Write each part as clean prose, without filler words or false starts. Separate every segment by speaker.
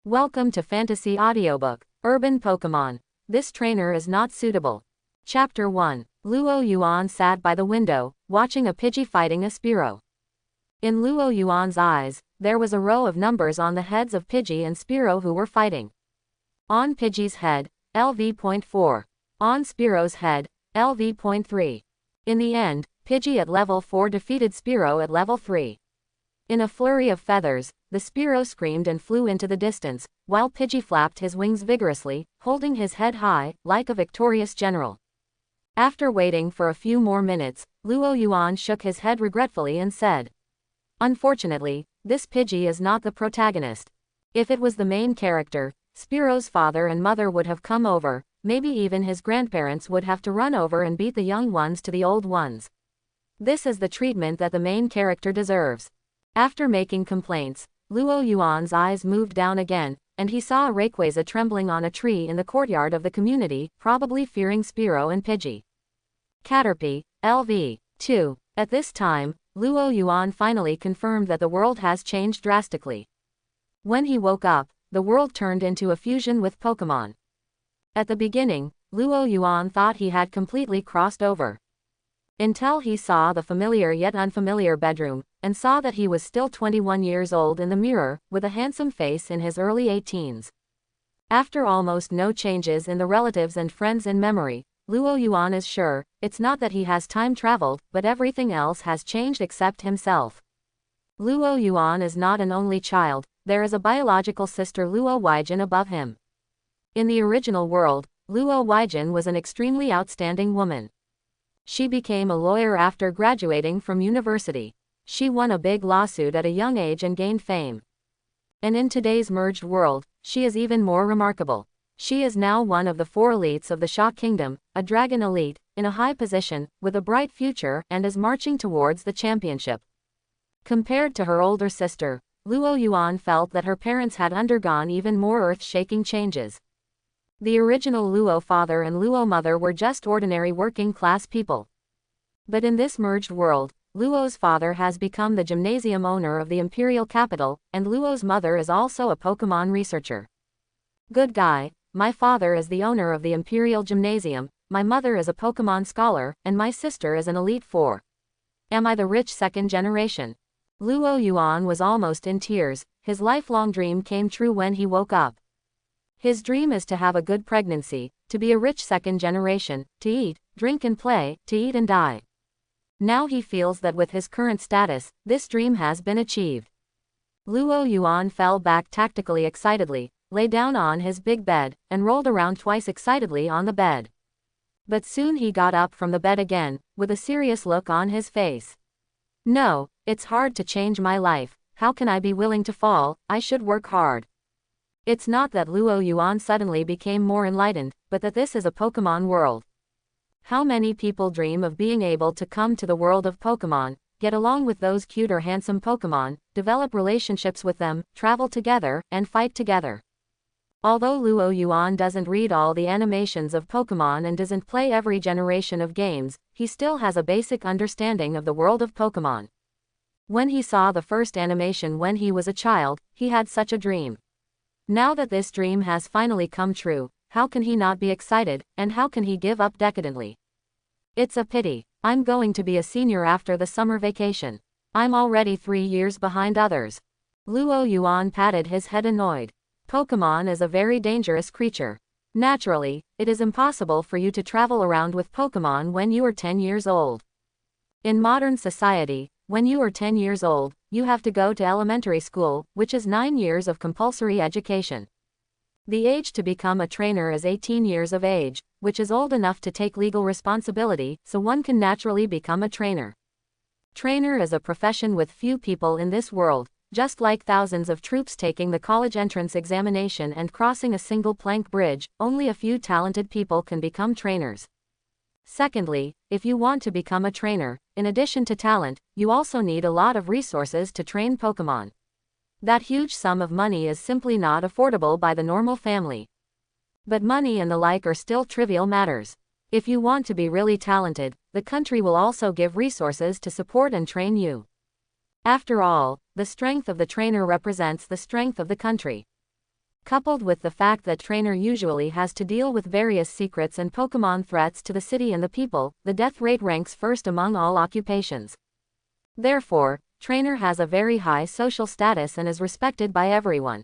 Speaker 1: Welcome to Fantasy Audiobook, Urban Pokemon. This trainer is not suitable. Chapter 1. Luo Yuan sat by the window, watching a Pidgey fighting a Spearow. In Luo Yuan's eyes, there was a row of numbers on the heads of Pidgey and Spearow who were fighting. On Pidgey's head, LV.4. On Spearow's head, LV.3. In the end, Pidgey at level 4 defeated Spearow at level 3. In a flurry of feathers, the Spearow screamed and flew into the distance, while Pidgey flapped his wings vigorously, holding his head high, like a victorious general. After waiting for a few more minutes, Luo Yuan shook his head regretfully and said, "Unfortunately, this Pidgey is not the protagonist. If it was the main character, Spearow's father and mother would have come over, maybe even his grandparents would have to run over and beat the young ones to the old ones. This is the treatment that the main character deserves." After making complaints, Luo Yuan's eyes moved down again, and he saw a Rayquaza trembling on a tree in the courtyard of the community, probably fearing Spearow and Pidgey. Caterpie, LV. 2. At this time, Luo Yuan finally confirmed that the world has changed drastically. When he woke up, the world turned into a fusion with Pokemon. At the beginning, Luo Yuan thought he had completely crossed over. Until he saw the familiar yet unfamiliar bedroom, and saw that he was still 21 years old in the mirror, with a handsome face in his early 18s. After almost no changes in the relatives and friends in memory, Luo Yuan is sure, it's not that he has time traveled, but everything else has changed except himself. Luo Yuan is not an only child, there is a biological sister Luo Weijin above him. In the original world, Luo Weijin was an extremely outstanding woman. She became a lawyer after graduating from university. She won a big lawsuit at a young age and gained fame. And in today's merged world, she is even more remarkable. She is now one of the 4 elites of the Sha Kingdom, a dragon elite, in a high position, with a bright future, and is marching towards the championship. Compared to her older sister, Luo Yuan felt that her parents had undergone even more earth-shaking changes. The original Luo father and Luo mother were just ordinary working-class people. But in this merged world, Luo's father has become the gymnasium owner of the imperial capital, and Luo's mother is also a Pokemon researcher. Good guy, my father is the owner of the imperial gymnasium, my mother is a Pokemon scholar, and my sister is an Elite 4. Am I the rich second generation? Luo Yuan was almost in tears. His lifelong dream came true when he woke up. His dream is to have a good pregnancy, to be a rich second generation, to eat, drink and play, to eat and die. Now he feels that with his current status, this dream has been achieved. Luo Yuan fell back tactically excitedly, lay down on his big bed, and rolled around twice excitedly on the bed. But soon he got up from the bed again, with a serious look on his face. "No, it's hard to change my life, how can I be willing to fall, I should work hard." It's not that Luo Yuan suddenly became more enlightened, but that this is a Pokemon world. How many people dream of being able to come to the world of Pokemon, get along with those cute or handsome Pokemon, develop relationships with them, travel together, and fight together. Although Luo Yuan doesn't read all the animations of Pokemon and doesn't play every generation of games, he still has a basic understanding of the world of Pokemon. When he saw the first animation when he was a child, he had such a dream. Now that this dream has finally come true, how can he not be excited, and how can he give up decadently? It's a pity. I'm going to be a senior after the summer vacation. I'm already 3 years behind others. Luo Yuan patted his head annoyed. Pokemon is a very dangerous creature. Naturally, it is impossible for you to travel around with Pokemon when you are 10 years old. In modern society, when you are 10 years old, you have to go to elementary school, which is 9 years of compulsory education. The age to become a trainer is 18 years of age, which is old enough to take legal responsibility, so one can naturally become a trainer. Trainer is a profession with few people in this world, just like thousands of troops taking the college entrance examination and crossing a single plank bridge, only a few talented people can become trainers. Secondly, if you want to become a trainer, in addition to talent, you also need a lot of resources to train Pokemon. That huge sum of money is simply not affordable by the normal family. But money and the like are still trivial matters. If you want to be really talented, the country will also give resources to support and train you. After all, the strength of the trainer represents the strength of the country. Coupled with the fact that trainer usually has to deal with various secrets and Pokemon threats to the city and the people, the death rate ranks first among all occupations. Therefore, trainer has a very high social status and is respected by everyone.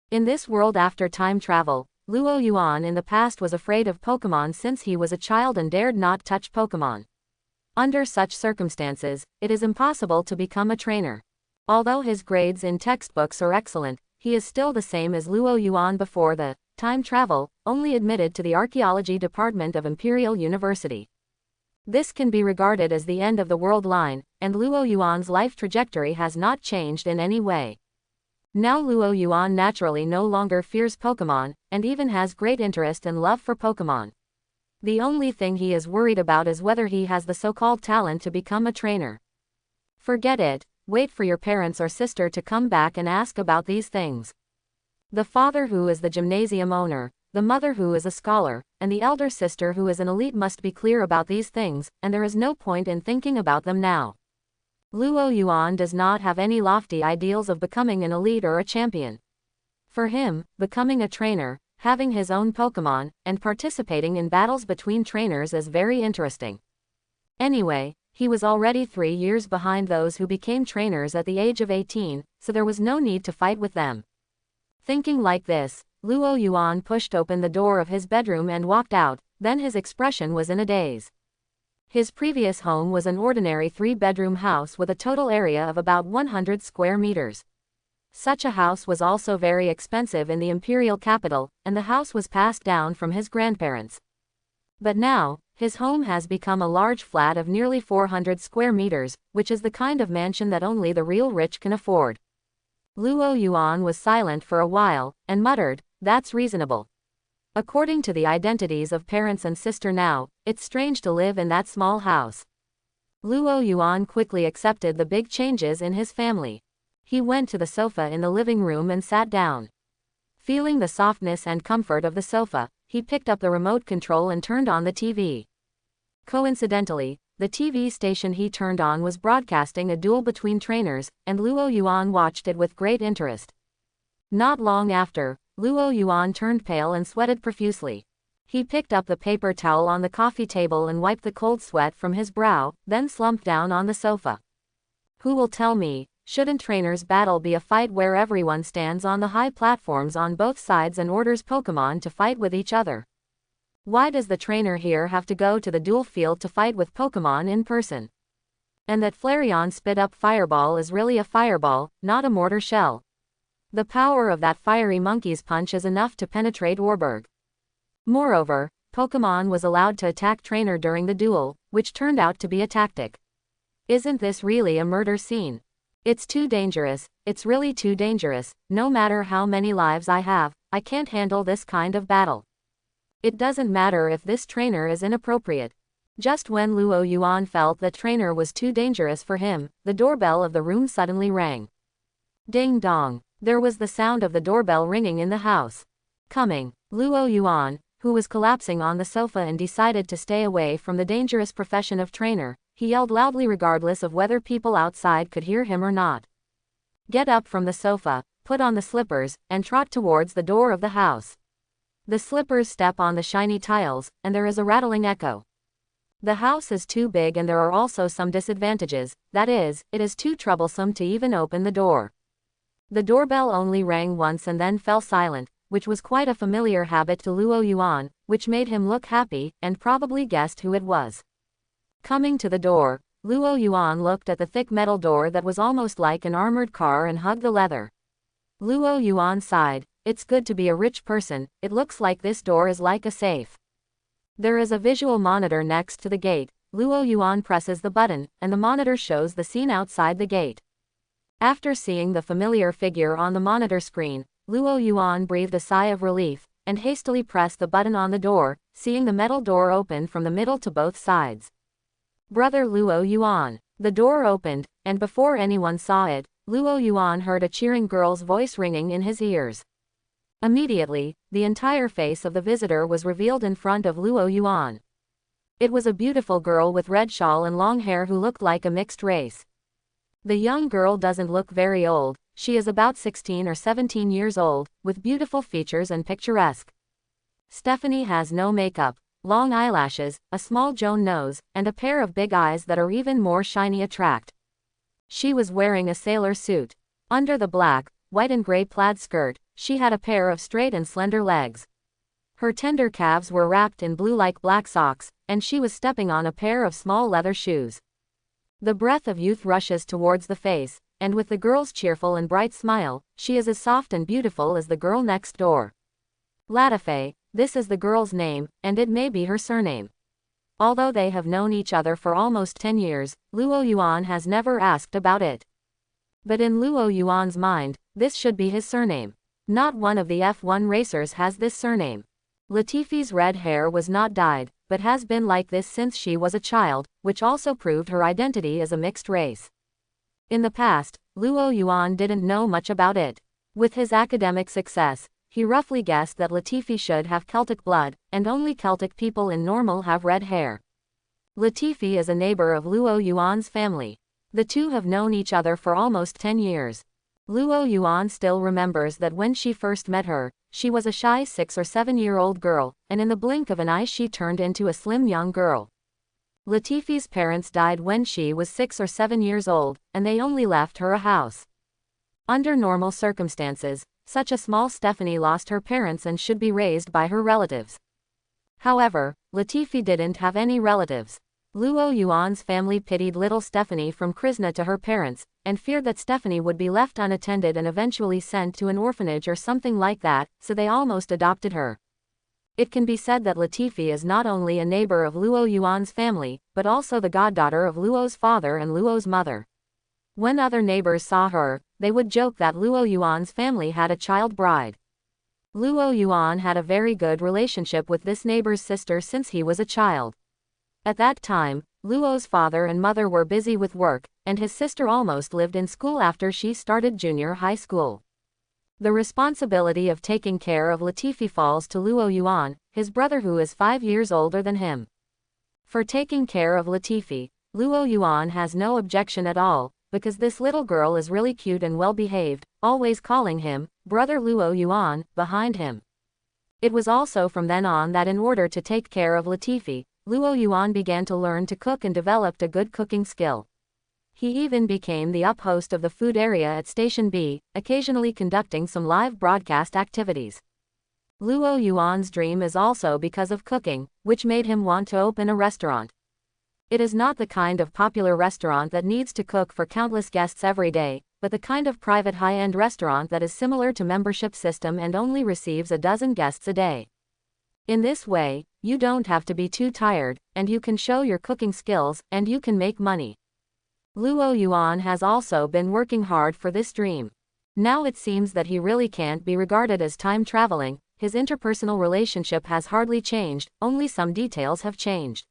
Speaker 1: In this world after time travel, Luo Yuan in the past was afraid of Pokemon since he was a child and dared not touch Pokemon. Under such circumstances, it is impossible to become a trainer. Although his grades in textbooks are excellent, he is still the same as Luo Yuan before the time travel, only admitted to the archaeology department of Imperial University. This can be regarded as the end of the world line, and Luo Yuan's life trajectory has not changed in any way. Now Luo Yuan naturally no longer fears Pokemon, and even has great interest and love for Pokemon. The only thing he is worried about is whether he has the so-called talent to become a trainer. Forget it, wait for your parents or sister to come back and ask about these things. The father who is the gymnasium owner, the mother who is a scholar, and the elder sister who is an elite must be clear about these things, and there is no point in thinking about them now. Luo Yuan does not have any lofty ideals of becoming an elite or a champion. For him, becoming a trainer, having his own Pokemon, and participating in battles between trainers is very interesting. Anyway, he was already 3 years behind those who became trainers at the age of 18, so there was no need to fight with them. Thinking like this, Luo Yuan pushed open the door of his bedroom and walked out, then his expression was in a daze. His previous home was an ordinary 3-bedroom house with a total area of about 100 square meters. Such a house was also very expensive in the imperial capital, and the house was passed down from his grandparents. But now, his home has become a large flat of nearly 400 square meters, which is the kind of mansion that only the real rich can afford. Luo Yuan was silent for a while, and muttered, "That's reasonable. According to the identities of parents and sister now, it's strange to live in that small house." Luo Yuan quickly accepted the big changes in his family. He went to the sofa in the living room and sat down. Feeling the softness and comfort of the sofa, he picked up the remote control and turned on the TV. Coincidentally, the TV station he turned on was broadcasting a duel between trainers, and Luo Yuan watched it with great interest. Not long after, Luo Yuan turned pale and sweated profusely. He picked up the paper towel on the coffee table and wiped the cold sweat from his brow, then slumped down on the sofa. Who will tell me, shouldn't trainers' battle be a fight where everyone stands on the high platforms on both sides and orders Pokemon to fight with each other? Why does the trainer here have to go to the duel field to fight with Pokemon in person? And that Flareon spit up fireball is really a fireball, not a mortar shell. The power of that fiery monkey's punch is enough to penetrate Warburg. Moreover, Pokemon was allowed to attack trainer during the duel, which turned out to be a tactic. Isn't this really a murder scene? It's too dangerous, it's really too dangerous. No matter how many lives I have, I can't handle this kind of battle. It doesn't matter if this trainer is inappropriate. Just when Luo Yuan felt that trainer was too dangerous for him, the doorbell of the room suddenly rang. Ding dong. There was the sound of the doorbell ringing in the house. Coming. Luo Yuan, who was collapsing on the sofa and decided to stay away from the dangerous profession of trainer, he yelled loudly regardless of whether people outside could hear him or not. Get up from the sofa, put on the slippers, and trot towards the door of the house. The slippers step on the shiny tiles, and there is a rattling echo. The house is too big and there are also some disadvantages, that is, it is too troublesome to even open the door. The doorbell only rang once and then fell silent, which was quite a familiar habit to Luo Yuan, which made him look happy, and probably guessed who it was. Coming to the door, Luo Yuan looked at the thick metal door that was almost like an armored car and hugged the leather. Luo Yuan sighed. It's good to be a rich person, it looks like this door is like a safe. There is a visual monitor next to the gate. Luo Yuan presses the button, and the monitor shows the scene outside the gate. After seeing the familiar figure on the monitor screen, Luo Yuan breathed a sigh of relief, and hastily pressed the button on the door, seeing the metal door open from the middle to both sides. Brother Luo Yuan. The door opened, and before anyone saw it, Luo Yuan heard a cheering girl's voice ringing in his ears. Immediately, the entire face of the visitor was revealed in front of Luo Yuan. It was a beautiful girl with red shawl and long hair who looked like a mixed race. The young girl doesn't look very old, she is about 16 or 17 years old, with beautiful features and picturesque. Stephanie has no makeup, long eyelashes, a small Joan nose, and a pair of big eyes that are even more shiny attract. She was wearing a sailor suit. Under the black, white and gray plaid skirt, she had a pair of straight and slender legs. Her tender calves were wrapped in blue like black socks, and she was stepping on a pair of small leather shoes. The breath of youth rushes towards the face, and with the girl's cheerful and bright smile, she is as soft and beautiful as the girl next door. Latife, this is the girl's name, and it may be her surname. Although they have known each other for almost 10 years, Luo Yuan has never asked about it. But in Luo Yuan's mind, this should be his surname. Not one of the F1 racers has this surname. Latifi's red hair was not dyed, but has been like this since she was a child, which also proved her identity as a mixed race. In the past, Luo Yuan didn't know much about it. With his academic success, he roughly guessed that Latifi should have Celtic blood, and only Celtic people in normal have red hair. Latifi is a neighbor of Luo Yuan's family. The two have known each other for almost 10 years. Luo Yuan still remembers that when she first met her, she was a shy 6 or 7-year-old girl, and in the blink of an eye she turned into a slim young girl. Latifi's parents died when she was 6 or 7 years old, and they only left her a house. Under normal circumstances, such a small Stephanie lost her parents and should be raised by her relatives. However, Latifi didn't have any relatives. Luo Yuan's family pitied little Stephanie from Krishna to her parents, and feared that Stephanie would be left unattended and eventually sent to an orphanage or something like that, so they almost adopted her. It can be said that Latifi is not only a neighbor of Luo Yuan's family, but also the goddaughter of Luo's father and Luo's mother. When other neighbors saw her, they would joke that Luo Yuan's family had a child bride. Luo Yuan had a very good relationship with this neighbor's sister since he was a child. At that time, Luo's father and mother were busy with work, and his sister almost lived in school after she started junior high school. The responsibility of taking care of Latifi falls to Luo Yuan, his brother who is 5 years older than him. For taking care of Latifi, Luo Yuan has no objection at all, because this little girl is really cute and well behaved, always calling him, Brother Luo Yuan, behind him. It was also from then on that in order to take care of Latifi, Luo Yuan began to learn to cook and developed a good cooking skill. He even became the up-host of the food area at Station B, occasionally conducting some live broadcast activities. Luo Yuan's dream is also because of cooking, which made him want to open a restaurant. It is not the kind of popular restaurant that needs to cook for countless guests every day, but the kind of private high-end restaurant that is similar to membership system and only receives a dozen guests a day. In this way, you don't have to be too tired, and you can show your cooking skills, and you can make money. Luo Yuan has also been working hard for this dream. Now it seems that he really can't be regarded as time traveling. His interpersonal relationship has hardly changed, only some details have changed.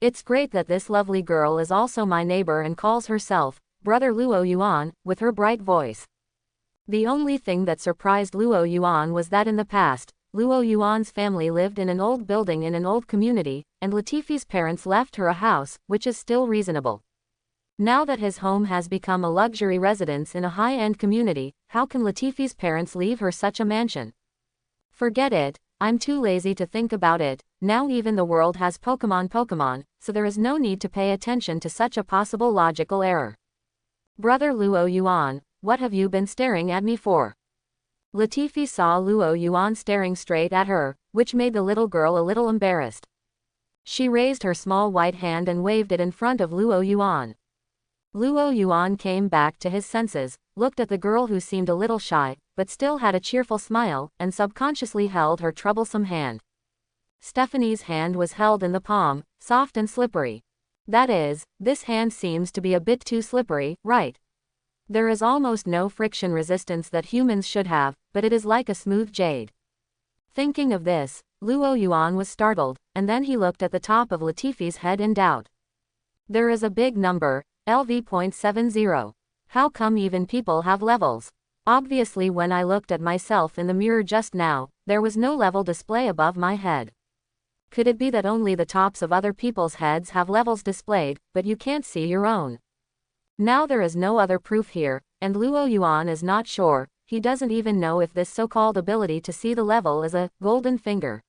Speaker 1: It's great that this lovely girl is also my neighbor and calls herself, Brother Luo Yuan, with her bright voice. The only thing that surprised Luo Yuan was that in the past, Luo Yuan's family lived in an old building in an old community, and Latifi's parents left her a house, which is still reasonable. Now that his home has become a luxury residence in a high-end community, how can Latifi's parents leave her such a mansion? Forget it, I'm too lazy to think about it. Now even the world has Pokemon, so there is no need to pay attention to such a possible logical error. Brother Luo Yuan, what have you been staring at me for? Latifi saw Luo Yuan staring straight at her, which made the little girl a little embarrassed. She raised her small white hand and waved it in front of Luo Yuan. Luo Yuan came back to his senses, looked at the girl who seemed a little shy, but still had a cheerful smile, and subconsciously held her troublesome hand. Stephanie's hand was held in the palm, soft and slippery. That is, this hand seems to be a bit too slippery, right? There is almost no friction resistance that humans should have, but it is like a smooth jade. Thinking of this, Luo Yuan was startled, and then he looked at the top of Latifi's head in doubt. There is a big number, LV.70. How come even people have levels? Obviously when I looked at myself in the mirror just now, there was no level display above my head. Could it be that only the tops of other people's heads have levels displayed, but you can't see your own? Now there is no other proof here, and Luo Yuan is not sure, he doesn't even know if this so-called ability to see the level is a golden finger.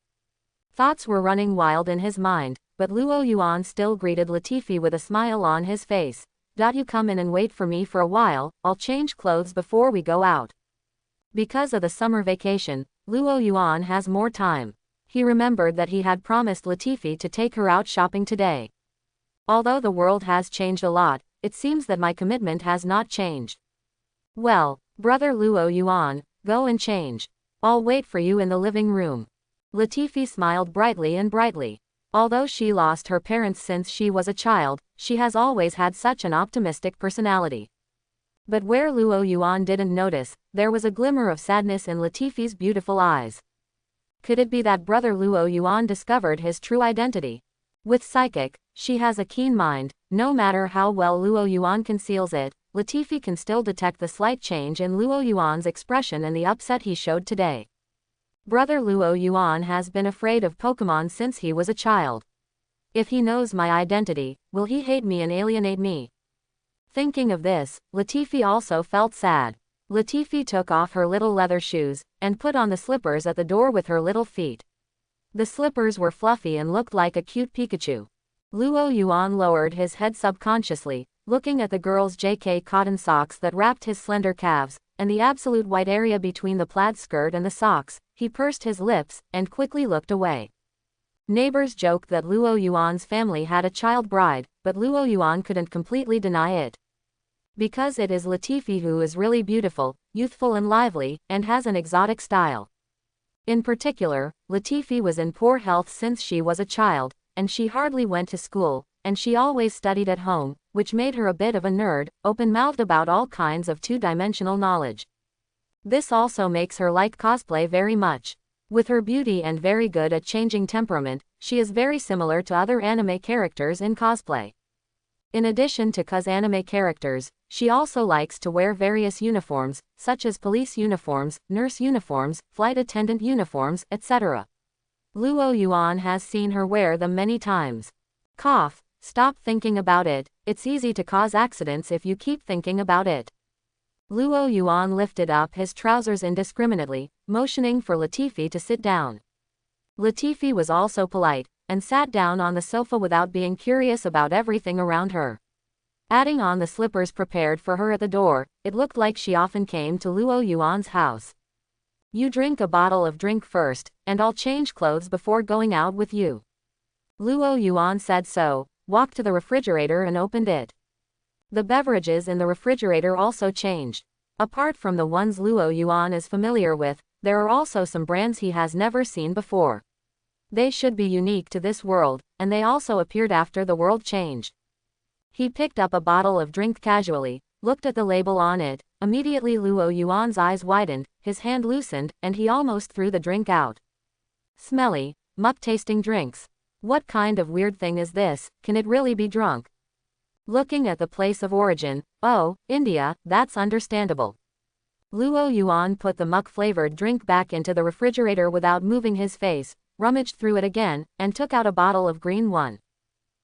Speaker 1: Thoughts were running wild in his mind, but Luo Yuan still greeted Latifi with a smile on his face. You come in and wait for me for a while, I'll change clothes before we go out. Because of the summer vacation, Luo Yuan has more time. He remembered that he had promised Latifi to take her out shopping today. Although the world has changed a lot, it seems that my commitment has not changed. Well, brother Luo Yuan, go and change. I'll wait for you in the living room. Latifi smiled brightly and brightly. Although she lost her parents since she was a child, she has always had such an optimistic personality. But where Luo Yuan didn't notice, there was a glimmer of sadness in Latifi's beautiful eyes. Could it be that brother Luo Yuan discovered his true identity? With psychic, she has a keen mind. No matter how well Luo Yuan conceals it, Latifi can still detect the slight change in Luo Yuan's expression and the upset he showed today. Brother Luo Yuan has been afraid of Pokemon since he was a child. If he knows my identity, will he hate me and alienate me? Thinking of this, Latifi also felt sad. Latifi took off her little leather shoes, and put on the slippers at the door with her little feet. The slippers were fluffy and looked like a cute Pikachu. Luo Yuan lowered his head subconsciously, looking at the girl's JK cotton socks that wrapped his slender calves, and the absolute white area between the plaid skirt and the socks. He pursed his lips, and quickly looked away. Neighbors joked that Luo Yuan's family had a child bride, but Luo Yuan couldn't completely deny it. Because it is Latifi who is really beautiful, youthful and lively, and has an exotic style. In particular, Latifi was in poor health since she was a child, and she hardly went to school, and she always studied at home, which made her a bit of a nerd, open-mouthed about all kinds of two-dimensional knowledge. This also makes her like cosplay very much. With her beauty and very good at changing temperament, she is very similar to other anime characters in cosplay. In addition to anime characters, she also likes to wear various uniforms, such as police uniforms, nurse uniforms, flight attendant uniforms, etc. Luo Yuan has seen her wear them many times. Cough. Stop thinking about it, it's easy to cause accidents if you keep thinking about it. Luo Yuan lifted up his trousers indiscriminately, motioning for Latifi to sit down. Latifi was also polite, and sat down on the sofa without being curious about everything around her. Adding on the slippers prepared for her at the door, it looked like she often came to Luo Yuan's house. You drink a bottle of drink first, and I'll change clothes before going out with you. Luo Yuan said so, walked to the refrigerator and opened it. The beverages in the refrigerator also changed. Apart from the ones Luo Yuan is familiar with, there are also some brands he has never seen before. They should be unique to this world, and they also appeared after the world changed. He picked up a bottle of drink casually, looked at the label on it. Immediately Luo Yuan's eyes widened, his hand loosened, and he almost threw the drink out. Smelly, muck-tasting drinks. What kind of weird thing is this? Can it really be drunk? Looking at the place of origin, oh, India, that's understandable. Luo Yuan put the muck-flavored drink back into the refrigerator without moving his face, rummaged through it again, and took out a bottle of green one.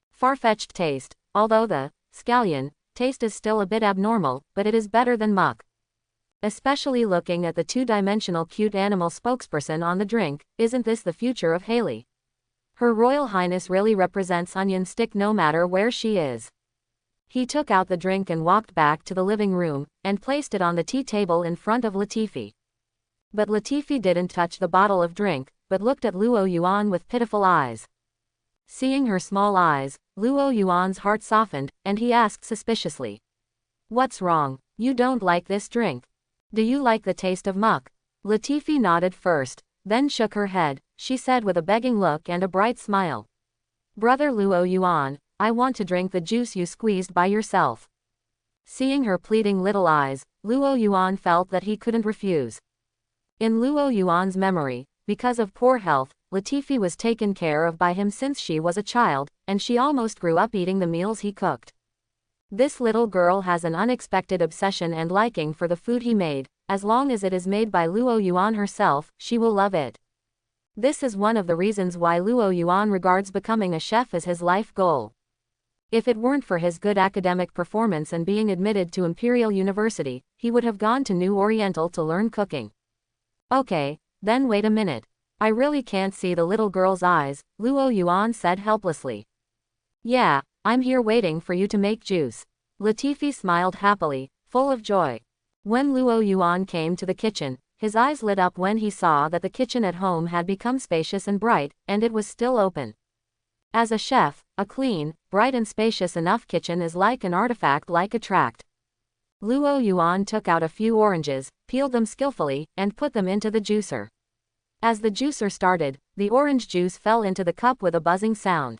Speaker 1: Far-fetched taste, although the scallion taste is still a bit abnormal, but it is better than muck. Especially looking at the two-dimensional cute animal spokesperson on the drink, isn't this the future of Haley? Her Royal Highness really represents onion stick no matter where she is. He took out the drink and walked back to the living room, and placed it on the tea table in front of Latifi. But Latifi didn't touch the bottle of drink, but looked at Luo Yuan with pitiful eyes. Seeing her small eyes, Luo Yuan's heart softened, and he asked suspiciously. What's wrong? You don't like this drink? Do you like the taste of muck? Latifi nodded first, then shook her head. She said with a begging look and a bright smile. Brother Luo Yuan, I want to drink the juice you squeezed by yourself. Seeing her pleading little eyes, Luo Yuan felt that he couldn't refuse. In Luo Yuan's memory, because of poor health, Latifi was taken care of by him since she was a child, and she almost grew up eating the meals he cooked. This little girl has an unexpected obsession and liking for the food he made. As long as it is made by Luo Yuan herself, she will love it. This is one of the reasons why Luo Yuan regards becoming a chef as his life goal. If it weren't for his good academic performance and being admitted to Imperial University, he would have gone to New Oriental to learn cooking. Okay, then wait a minute. I really can't see the little girl's eyes, Luo Yuan said helplessly. Yeah, I'm here waiting for you to make juice. Latifi smiled happily, full of joy. When Luo Yuan came to the kitchen, his eyes lit up when he saw that the kitchen at home had become spacious and bright, and it was still open. As a chef, a clean, bright and spacious enough kitchen is like an artifact like a tract. Luo Yuan took out a few oranges, peeled them skillfully, and put them into the juicer. As the juicer started, the orange juice fell into the cup with a buzzing sound.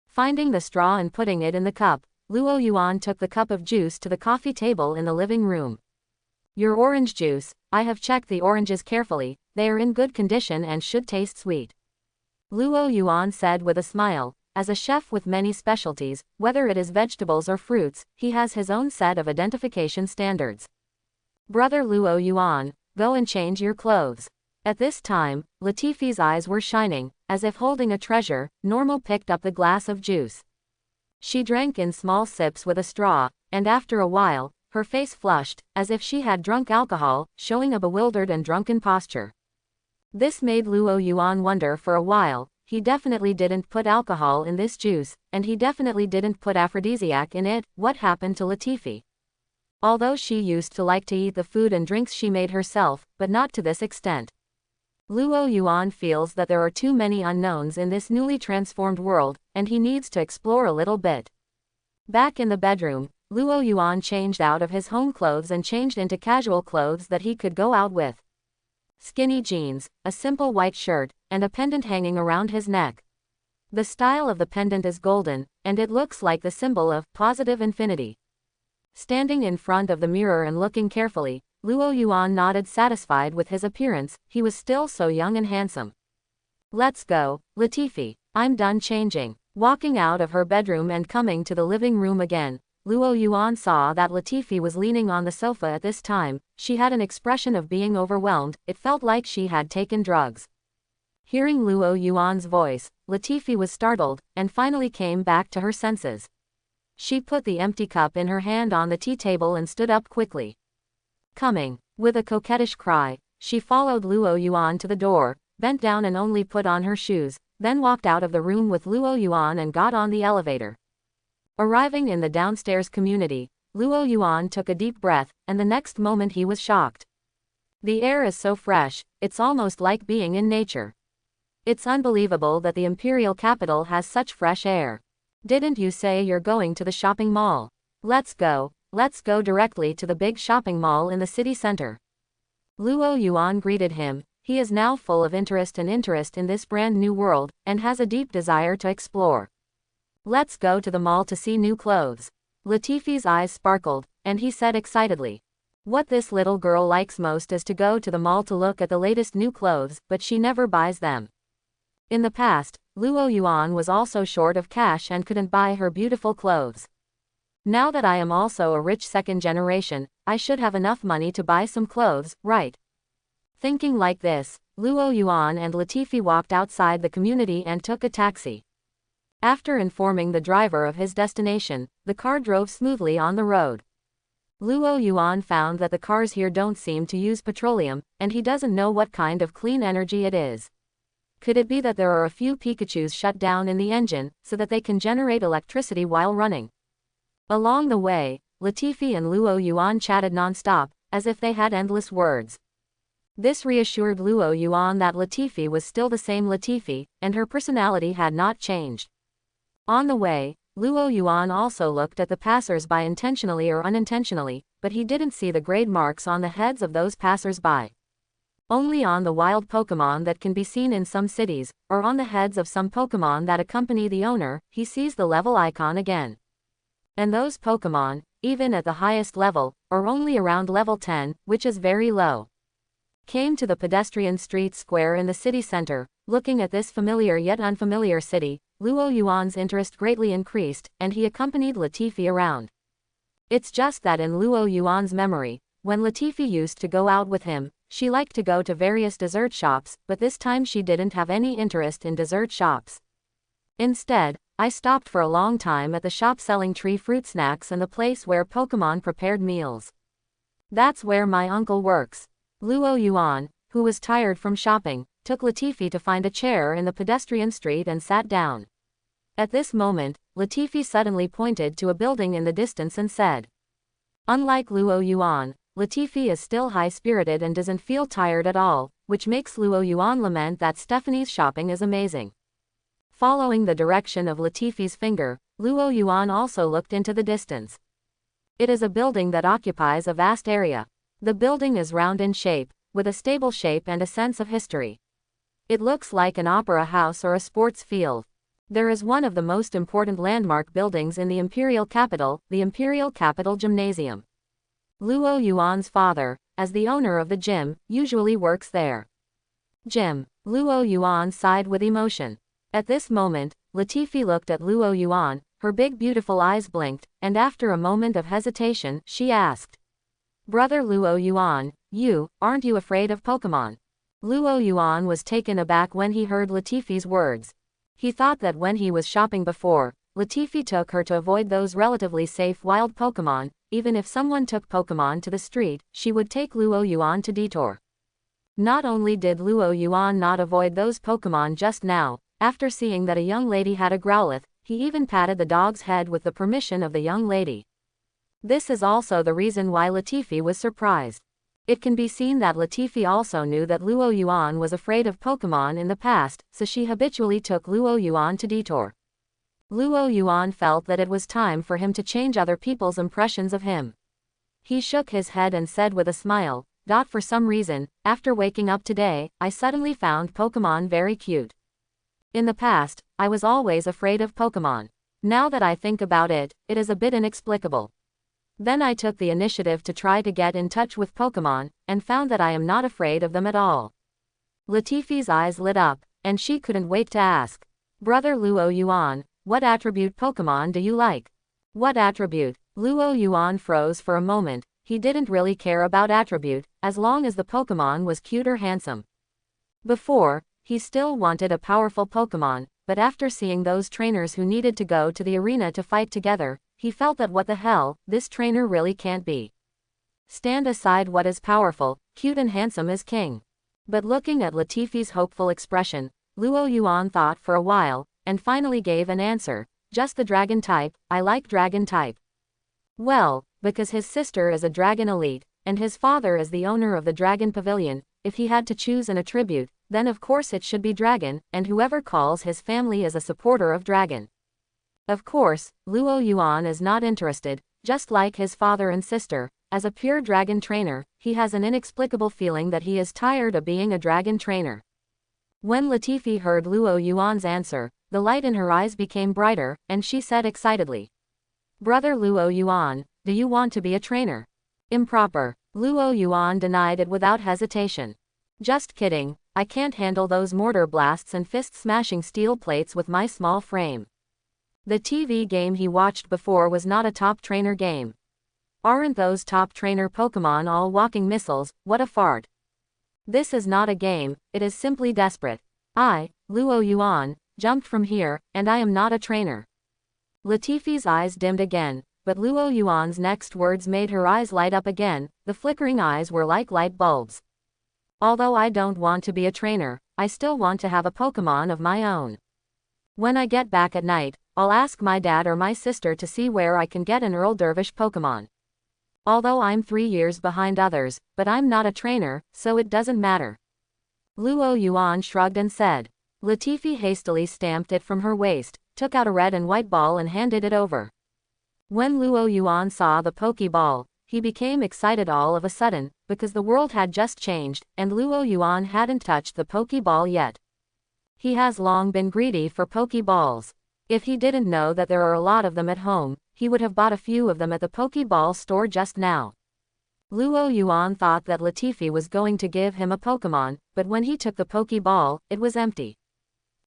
Speaker 1: Finding the straw and putting it in the cup, Luo Yuan took the cup of juice to the coffee table in the living room. Your orange juice, I have checked the oranges carefully, they are in good condition and should taste sweet. Luo Yuan said with a smile. As a chef with many specialties, whether it is vegetables or fruits, he has his own set of identification standards. Brother Luo Yuan, go and change your clothes. At this time, Latifi's eyes were shining, as if holding a treasure. Normal picked up the glass of juice. She drank in small sips with a straw, and after a while, her face flushed, as if she had drunk alcohol, showing a bewildered and drunken posture. This made Luo Yuan wonder for a while. He definitely didn't put alcohol in this juice, and he definitely didn't put aphrodisiac in it. What happened to Latifi? Although she used to like to eat the food and drinks she made herself, but not to this extent. Luo Yuan feels that there are too many unknowns in this newly transformed world, and he needs to explore a little bit. Back in the bedroom, Luo Yuan changed out of his home clothes and changed into casual clothes that he could go out with. Skinny jeans, a simple white shirt, and a pendant hanging around his neck. The style of the pendant is golden, and it looks like the symbol of positive infinity. Standing in front of the mirror and looking carefully, Luo Yuan nodded satisfied with his appearance. He was still so young and handsome. Let's go, Latifi. I'm done changing. Walking out of her bedroom and coming to the living room again, Luo Yuan saw that Latifi was leaning on the sofa at this time. She had an expression of being overwhelmed. It felt like she had taken drugs. Hearing Luo Yuan's voice, Latifi was startled, and finally came back to her senses. She put the empty cup in her hand on the tea table and stood up quickly. Coming. With a coquettish cry, she followed Luo Yuan to the door, bent down and only put on her shoes, then walked out of the room with Luo Yuan and got on the elevator. Arriving in the downstairs community, Luo Yuan took a deep breath, and the next moment he was shocked. The air is so fresh, it's almost like being in nature. It's unbelievable that the imperial capital has such fresh air. Didn't you say you're going to the shopping mall? Let's go directly to the big shopping mall in the city center. Luo Yuan greeted him. He is now full of interest in this brand new world, and has a deep desire to explore. Let's go to the mall to see new clothes. Latifi's eyes sparkled, and he said excitedly. What this little girl likes most is to go to the mall to look at the latest new clothes, but she never buys them. In the past, Luo Yuan was also short of cash and couldn't buy her beautiful clothes. Now that I am also a rich second generation, I should have enough money to buy some clothes, right? Thinking like this, Luo Yuan and Latifi walked outside the community and took a taxi. After informing the driver of his destination, the car drove smoothly on the road. Luo Yuan found that the cars here don't seem to use petroleum, and he doesn't know what kind of clean energy it is. Could it be that there are a few Pikachus shut down in the engine, so that they can generate electricity while running? Along the way, Latifi and Luo Yuan chatted non-stop, as if they had endless words. This reassured Luo Yuan that Latifi was still the same Latifi, and her personality had not changed. On the way, Luo Yuan also looked at the passers-by intentionally or unintentionally, but he didn't see the grade marks on the heads of those passers-by. Only on the wild Pokemon that can be seen in some cities, or on the heads of some Pokemon that accompany the owner, he sees the level icon again. And those Pokemon, even at the highest level, are only around level 10, which is very low. Came to the pedestrian street square in the city center. Looking at this familiar yet unfamiliar city, Luo Yuan's interest greatly increased, and he accompanied Latifi around. It's just that in Luo Yuan's memory, when Latifi used to go out with him, she liked to go to various dessert shops, but this time she didn't have any interest in dessert shops. Instead, I stopped for a long time at the shop selling tree fruit snacks and the place where Pokemon prepared meals. That's where my uncle works. Luo Yuan, who was tired from shopping, took Latifi to find a chair in the pedestrian street and sat down. At this moment, Latifi suddenly pointed to a building in the distance and said. Unlike Luo Yuan, Latifi is still high-spirited and doesn't feel tired at all, which makes Luo Yuan lament that Stephanie's shopping is amazing. Following the direction of Latifi's finger, Luo Yuan also looked into the distance. It is a building that occupies a vast area. The building is round in shape, with a stable shape and a sense of history. It looks like an opera house or a sports field. There is one of the most important landmark buildings in the imperial capital, the Imperial Capital Gymnasium. Luo Yuan's father, as the owner of the gym, usually works there. Gym. Luo Yuan sighed with emotion. At this moment, Latifi looked at Luo Yuan, her big beautiful eyes blinked, and after a moment of hesitation, she asked. Brother Luo Yuan, aren't you afraid of Pokemon? Luo Yuan was taken aback when he heard Latifi's words. He thought that when he was shopping before, Latifi took her to avoid those relatively safe wild Pokemon. Even if someone took Pokemon to the street, she would take Luo Yuan to detour. Not only did Luo Yuan not avoid those Pokemon just now, after seeing that a young lady had a Growlithe, he even patted the dog's head with the permission of the young lady. This is also the reason why Latifi was surprised. It can be seen that Latifi also knew that Luo Yuan was afraid of Pokemon in the past, so she habitually took Luo Yuan to detour. Luo Yuan felt that it was time for him to change other people's impressions of him. He shook his head and said with a smile, For some reason, after waking up today, I suddenly found Pokemon very cute. In the past, I was always afraid of Pokemon. Now that I think about it, it is a bit inexplicable. Then I took the initiative to try to get in touch with Pokemon, and found that I am not afraid of them at all. Latifi's eyes lit up, and she couldn't wait to ask. Brother Luo Yuan, what attribute Pokemon do you like? What attribute? Luo Yuan froze for a moment. He didn't really care about attribute, as long as the Pokemon was cute or handsome. Before, he still wanted a powerful Pokemon, but after seeing those trainers who needed to go to the arena to fight together, he felt that what the hell, this trainer really can't be. Stand aside what is powerful, cute and handsome is king. But looking at Latifi's hopeful expression, Luo Yuan thought for a while, and finally gave an answer. Just the dragon type, I like dragon type. Well, because his sister is a dragon elite, and his father is the owner of the dragon pavilion, if he had to choose an attribute, then of course it should be dragon, and whoever calls his family is a supporter of dragon. Of course, Luo Yuan is not interested, just like his father and sister. As a pure dragon trainer, he has an inexplicable feeling that he is tired of being a dragon trainer. When Latifi heard Luo Yuan's answer, the light in her eyes became brighter, and she said excitedly. Brother Luo Yuan, do you want to be a trainer? Improper. Luo Yuan denied it without hesitation. Just kidding, I can't handle those mortar blasts and fist-smashing steel plates with my small frame. The TV game he watched before was not a top trainer game. Aren't those top trainer Pokemon all walking missiles? What a fart. This is not a game, it is simply desperate. I, Luo Yuan, jumped from here, and I am not a trainer. Latifi's eyes dimmed again, but Luo Yuan's next words made her eyes light up again. The flickering eyes were like light bulbs. Although I don't want to be a trainer, I still want to have a Pokemon of my own. When I get back at night, I'll ask my dad or my sister to see where I can get an Earl Dervish Pokemon. Although I'm 3 years behind others, but I'm not a trainer, so it doesn't matter. Luo Yuan shrugged and said. Latifi hastily stamped it from her waist, took out a red and white ball and handed it over. When Luo Yuan saw the Pokeball, he became excited all of a sudden, because the world had just changed, and Luo Yuan hadn't touched the Pokeball yet. He has long been greedy for Pokeballs. If he didn't know that there are a lot of them at home, he would have bought a few of them at the Pokeball store just now. Luo Yuan thought that Latifi was going to give him a Pokemon, but when he took the Pokeball, it was empty.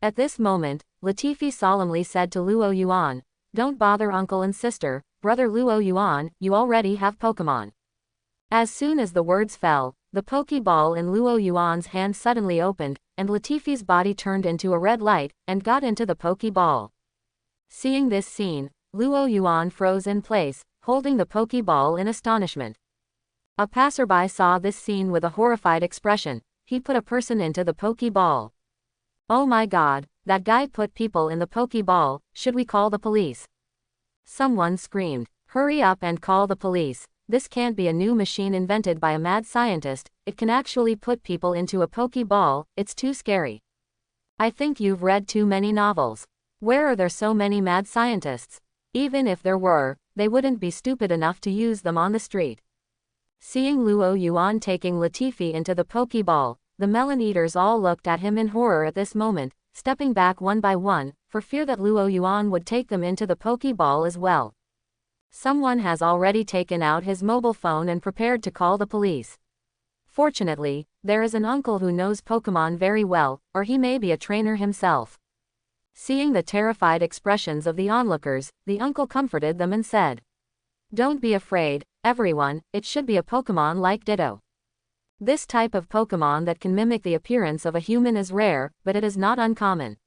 Speaker 1: At this moment, Latifi solemnly said to Luo Yuan, Don't bother uncle and sister, brother Luo Yuan, you already have Pokemon. As soon as the words fell, the Pokeball in Luo Yuan's hand suddenly opened, and Latifi's body turned into a red light, and got into the Pokeball. Seeing this scene, Luo Yuan froze in place, holding the Pokeball in astonishment. A passerby saw this scene with a horrified expression. He put a person into the Pokeball. Oh my god, that guy put people in the Pokeball, should we call the police? Someone screamed. Hurry up and call the police. This can't be a new machine invented by a mad scientist, it can actually put people into a Pokeball, it's too scary. I think you've read too many novels. Where are there so many mad scientists? Even if there were, they wouldn't be stupid enough to use them on the street. Seeing Luo Yuan taking Latifi into the Pokeball, the melon eaters all looked at him in horror at this moment, stepping back one by one, for fear that Luo Yuan would take them into the Pokeball as well. Someone has already taken out his mobile phone and prepared to call the police. Fortunately, there is an uncle who knows Pokemon very well, or he may be a trainer himself. Seeing the terrified expressions of the onlookers, the uncle comforted them and said, "Don't be afraid, everyone, it should be a Pokemon like Ditto. This type of Pokemon that can mimic the appearance of a human is rare, but it is not uncommon."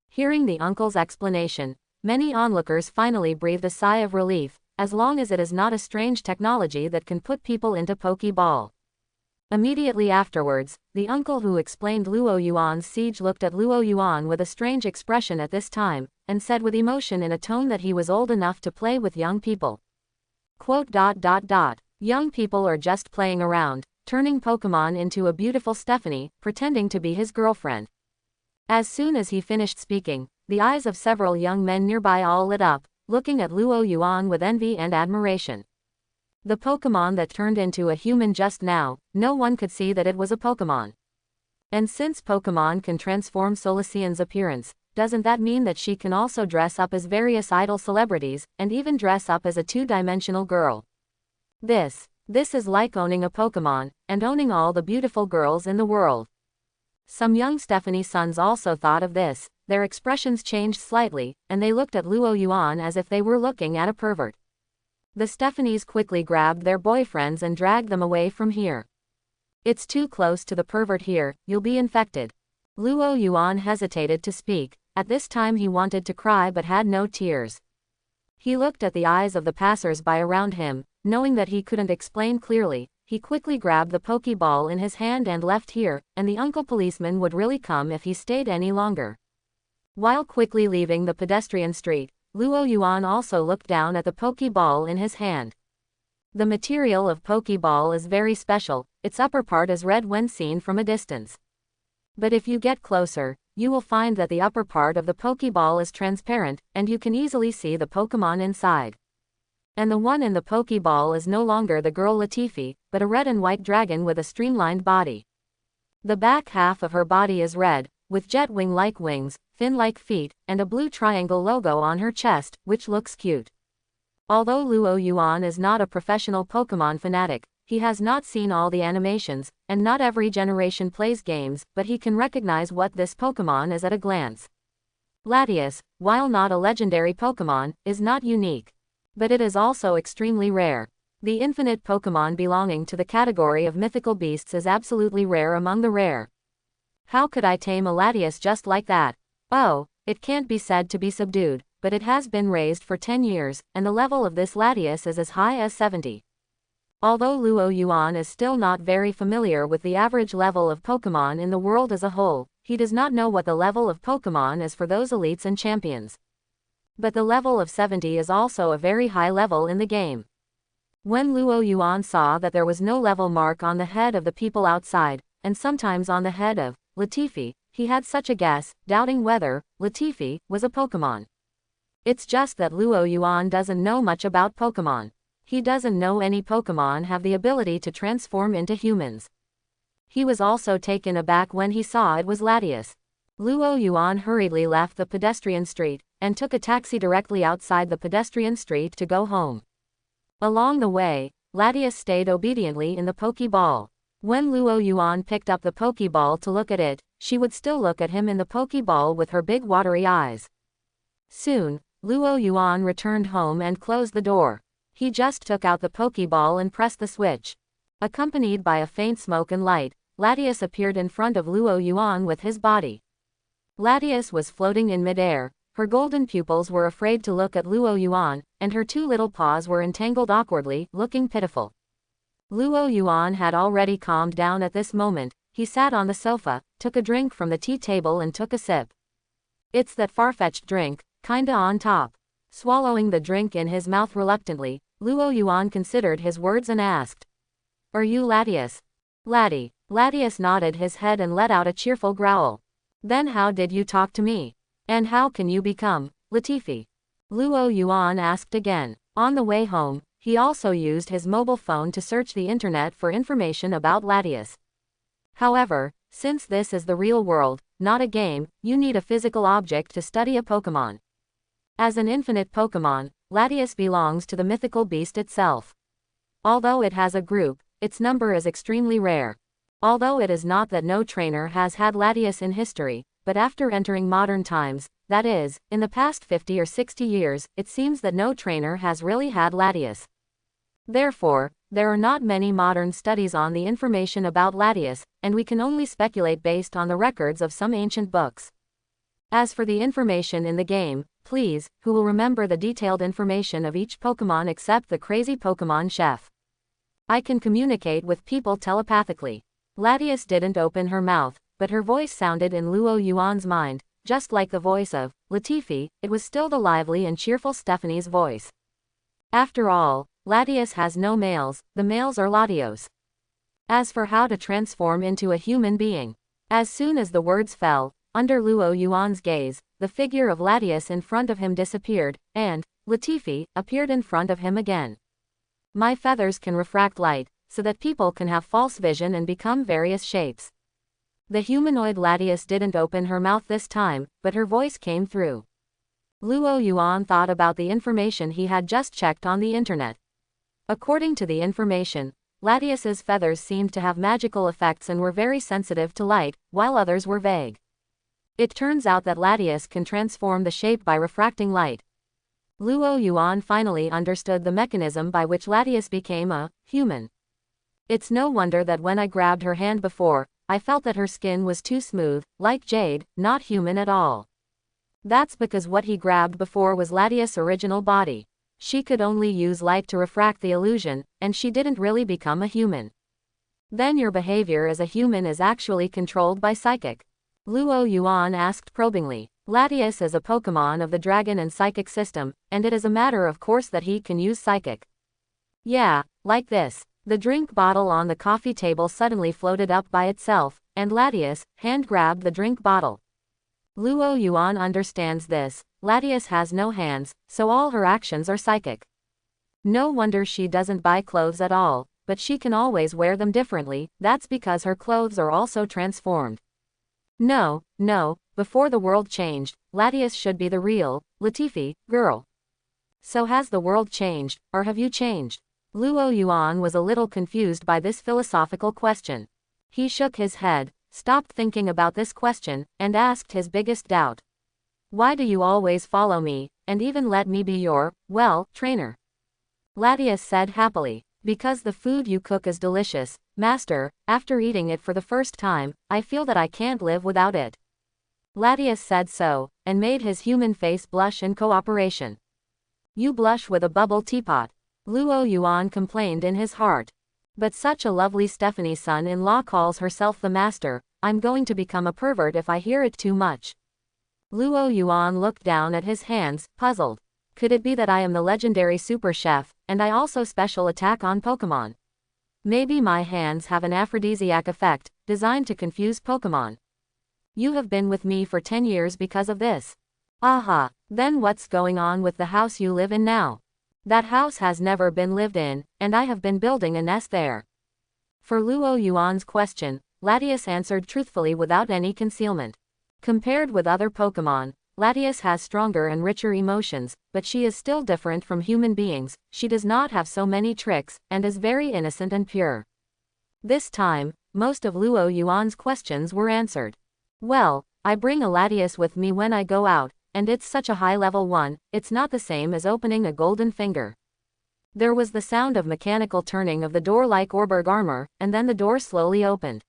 Speaker 1: Hearing the uncle's explanation, many onlookers finally breathed a sigh of relief, as long as it is not a strange technology that can put people into Pokeball. Immediately afterwards, the uncle who explained Luo Yuan's siege looked at Luo Yuan with a strange expression at this time, and said with emotion in a tone that he was old enough to play with young people. Quote, "Young people are just playing around, turning Pokemon into a beautiful Stephanie, pretending to be his girlfriend." As soon as he finished speaking, the eyes of several young men nearby all lit up, looking at Luo Yuan with envy and admiration. The Pokemon that turned into a human just now, no one could see that it was a Pokemon. And since Pokemon can transform Solacean's appearance, doesn't that mean that she can also dress up as various idol celebrities, and even dress up as a two-dimensional girl? This is like owning a Pokemon, and owning all the beautiful girls in the world. Some young Stephanie sons also thought of this, their expressions changed slightly, and they looked at Luo Yuan as if they were looking at a pervert. The Stephanies quickly grabbed their boyfriends and dragged them away from here. "It's too close to the pervert here, you'll be infected." Luo Yuan hesitated to speak, at this time he wanted to cry but had no tears. He looked at the eyes of the passers-by around him, knowing that he couldn't explain clearly, he quickly grabbed the Pokeball in his hand and left here, and the uncle policeman would really come if he stayed any longer. While quickly leaving the pedestrian street, Luo Yuan also looked down at the Pokeball in his hand. The material of Pokeball is very special, its upper part is red when seen from a distance. But if you get closer, you will find that the upper part of the Pokeball is transparent, and you can easily see the Pokemon inside. And the one in the Pokeball is no longer the girl Latifi, but a red and white dragon with a streamlined body. The back half of her body is red, with jet wing-like wings, fin-like feet, and a blue triangle logo on her chest, which looks cute. Although Luo Yuan is not a professional Pokemon fanatic, he has not seen all the animations, and not every generation plays games, but he can recognize what this Pokemon is at a glance. Latias, while not a legendary Pokemon, is not unique. But it is also extremely rare. The infinite Pokemon belonging to the category of mythical beasts is absolutely rare among the rare. How could I tame a Latias just like that? Oh, it can't be said to be subdued, but it has been raised for 10 years, and the level of this Latias is as high as 70. Although Luo Yuan is still not very familiar with the average level of Pokemon in the world as a whole, he does not know what the level of Pokemon is for those elites and champions. But the level of 70 is also a very high level in the game. When Luo Yuan saw that there was no level mark on the head of the people outside, and sometimes on the head of Latifi, he had such a guess, doubting whether Latifi was a Pokemon. It's just that Luo Yuan doesn't know much about Pokemon. He doesn't know any Pokemon have the ability to transform into humans. He was also taken aback when he saw it was Latias. Luo Yuan hurriedly left the pedestrian street, and took a taxi directly outside the pedestrian street to go home. Along the way, Latias stayed obediently in the Pokeball. When Luo Yuan picked up the Pokeball to look at it, she would still look at him in the Pokeball with her big watery eyes. Soon, Luo Yuan returned home and closed the door. He just took out the Pokeball and pressed the switch. Accompanied by a faint smoke and light, Latias appeared in front of Luo Yuan with his body. Latias was floating in midair, Her golden pupils were afraid to look at Luo Yuan, and her two little paws were entangled awkwardly, looking pitiful. Luo Yuan had already calmed down at this moment. He sat on the sofa, took a drink from the tea table and took a sip. It's that far-fetched drink, kinda on top. Swallowing the drink in his mouth reluctantly, Luo Yuan considered his words and asked, "Are you Latias?" "Laddie." Latias nodded his head and let out a cheerful growl. "Then how did you talk to me? And how can you become Latifi?" Luo Yuan asked again. On the way home, he also used his mobile phone to search the internet for information about Latias. However, since this is the real world, not a game, you need a physical object to study a Pokemon. As an infinite Pokemon, Latias belongs to the mythical beast itself. Although it has a group, its number is extremely rare. Although it is not that no trainer has had Latias in history, but after entering modern times, that is, in the past 50 or 60 years, it seems that no trainer has really had Latias. Therefore, there are not many modern studies on the information about Latias, and we can only speculate based on the records of some ancient books. As for the information in the game, please, who will remember the detailed information of each Pokemon except the crazy Pokemon chef? I can communicate with people telepathically. Latias didn't open her mouth, but her voice sounded in Luo Yuan's mind, just like the voice of Latifi. It was still the lively and cheerful Stephanie's voice. After all, Latias has no males, the males are Latios. As for how to transform into a human being, as soon as the words fell, under Luo Yuan's gaze, the figure of Latias in front of him disappeared, and Latifi appeared in front of him again. My feathers can refract light, so that people can have false vision and become various shapes. The humanoid Latias didn't open her mouth this time, but her voice came through. Luo Yuan thought about the information he had just checked on the internet. According to the information, Latias's feathers seemed to have magical effects and were very sensitive to light, while others were vague. It turns out that Latias can transform the shape by refracting light. Luo Yuan finally understood the mechanism by which Latias became a human. It's no wonder that when I grabbed her hand before, I felt that her skin was too smooth, like jade, not human at all. That's because what he grabbed before was Latias' original body. She could only use light to refract the illusion, and she didn't really become a human. Then your behavior as a human is actually controlled by psychic? Luo Yuan asked probingly. Latias is a Pokemon of the Dragon and Psychic system, and it is a matter of course that he can use psychic. Yeah, like this. The drink bottle on the coffee table suddenly floated up by itself, and Latias hand-grabbed the drink bottle. Luo Yuan understands this. Latias has no hands, so all her actions are psychic. No wonder she doesn't buy clothes at all, but she can always wear them differently. That's because her clothes are also transformed. No, before the world changed, Latias should be the real Latifi girl. So has the world changed, or have you changed? Luo Yuan was a little confused by this philosophical question. He shook his head, stopped thinking about this question, and asked his biggest doubt. Why do you always follow me, and even let me be your, trainer? Latias said happily. Because the food you cook is delicious, master. After eating it for the first time, I feel that I can't live without it. Latias said so, and made his human face blush in cooperation. You blush with a bubble teapot. Luo Yuan complained in his heart. But such a lovely Stephanie's son-in-law calls herself the master. I'm going to become a pervert if I hear it too much. Luo Yuan looked down at his hands, puzzled. Could it be that I am the legendary super chef, and I also special attack on Pokemon? Maybe my hands have an aphrodisiac effect, designed to confuse Pokemon. You have been with me for 10 years because of this. Aha, then what's going on with the house you live in now? That house has never been lived in, and I have been building a nest there. For Luo Yuan's question, Latias answered truthfully without any concealment. Compared with other Pokemon, Latias has stronger and richer emotions, but she is still different from human beings. She does not have so many tricks, and is very innocent and pure. This time, most of Luo Yuan's questions were answered. Well, I bring a Latias with me when I go out, and it's such a high-level one, it's not the same as opening a golden finger. There was the sound of mechanical turning of the door like Orberg armor, and then the door slowly opened.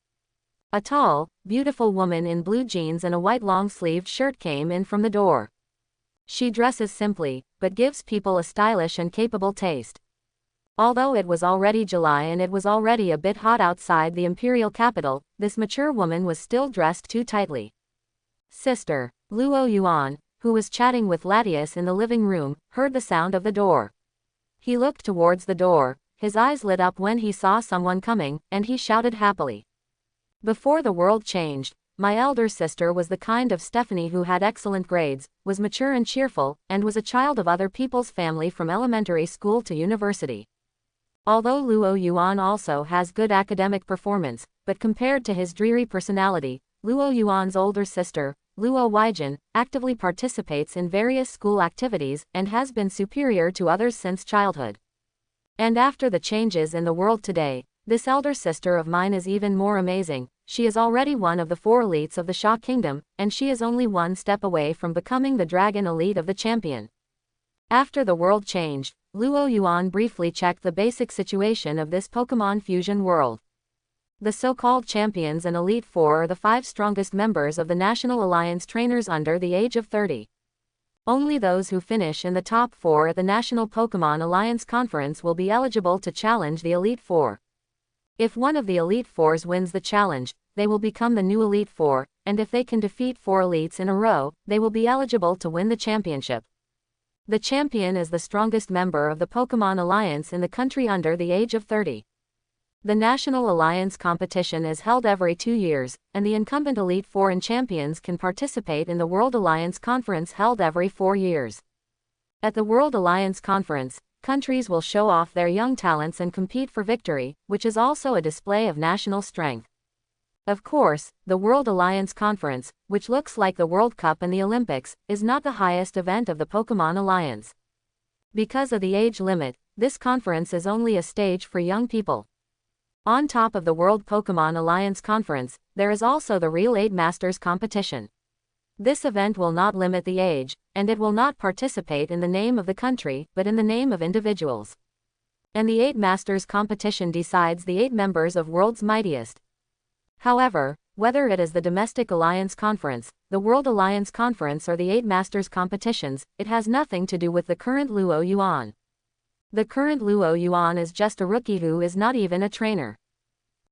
Speaker 1: A tall, beautiful woman in blue jeans and a white long-sleeved shirt came in from the door. She dresses simply, but gives people a stylish and capable taste. Although it was already July and it was already a bit hot outside the imperial capital, this mature woman was still dressed too tightly. Sister. Luo Yuan, who was chatting with Latius in the living room, heard the sound of the door. He looked towards the door, his eyes lit up when he saw someone coming, and he shouted happily. Before the world changed, my elder sister was the kind of Stephanie who had excellent grades, was mature and cheerful, and was a child of other people's family from elementary school to university. Although Luo Yuan also has good academic performance, but compared to his dreary personality, Luo Yuan's older sister, Luo Weijin, actively participates in various school activities and has been superior to others since childhood. And after the changes in the world today, this elder sister of mine is even more amazing. She is already one of the 4 elites of the Sha Kingdom, and she is only one step away from becoming the dragon elite of the champion. After the world changed, Luo Yuan briefly checked the basic situation of this Pokemon fusion world. The so-called champions and Elite Four are the 5 strongest members of the National Alliance trainers under the age of 30. Only those who finish in the top 4 at the National Pokemon Alliance Conference will be eligible to challenge the Elite Four. If one of the Elite Fours wins the challenge, they will become the new Elite Four, and if they can defeat 4 elites in a row, they will be eligible to win the championship. The champion is the strongest member of the Pokemon Alliance in the country under the age of 30. The National Alliance competition is held every 2 years, and the incumbent Elite Four and champions can participate in the World Alliance Conference held every 4 years. At the World Alliance Conference, countries will show off their young talents and compete for victory, which is also a display of national strength. Of course, the World Alliance Conference, which looks like the World Cup and the Olympics, is not the highest event of the Pokemon Alliance. Because of the age limit, this conference is only a stage for young people. On top of the World Pokemon Alliance Conference, there is also the Real 8 Masters competition. This event will not limit the age, and it will not participate in the name of the country, but in the name of individuals. And the 8 Masters competition decides the 8 members of World's Mightiest. However, whether it is the Domestic Alliance Conference, the World Alliance Conference or the 8 Masters competitions, it has nothing to do with the current Luo Yuan. The current Luo Yuan is just a rookie who is not even a trainer.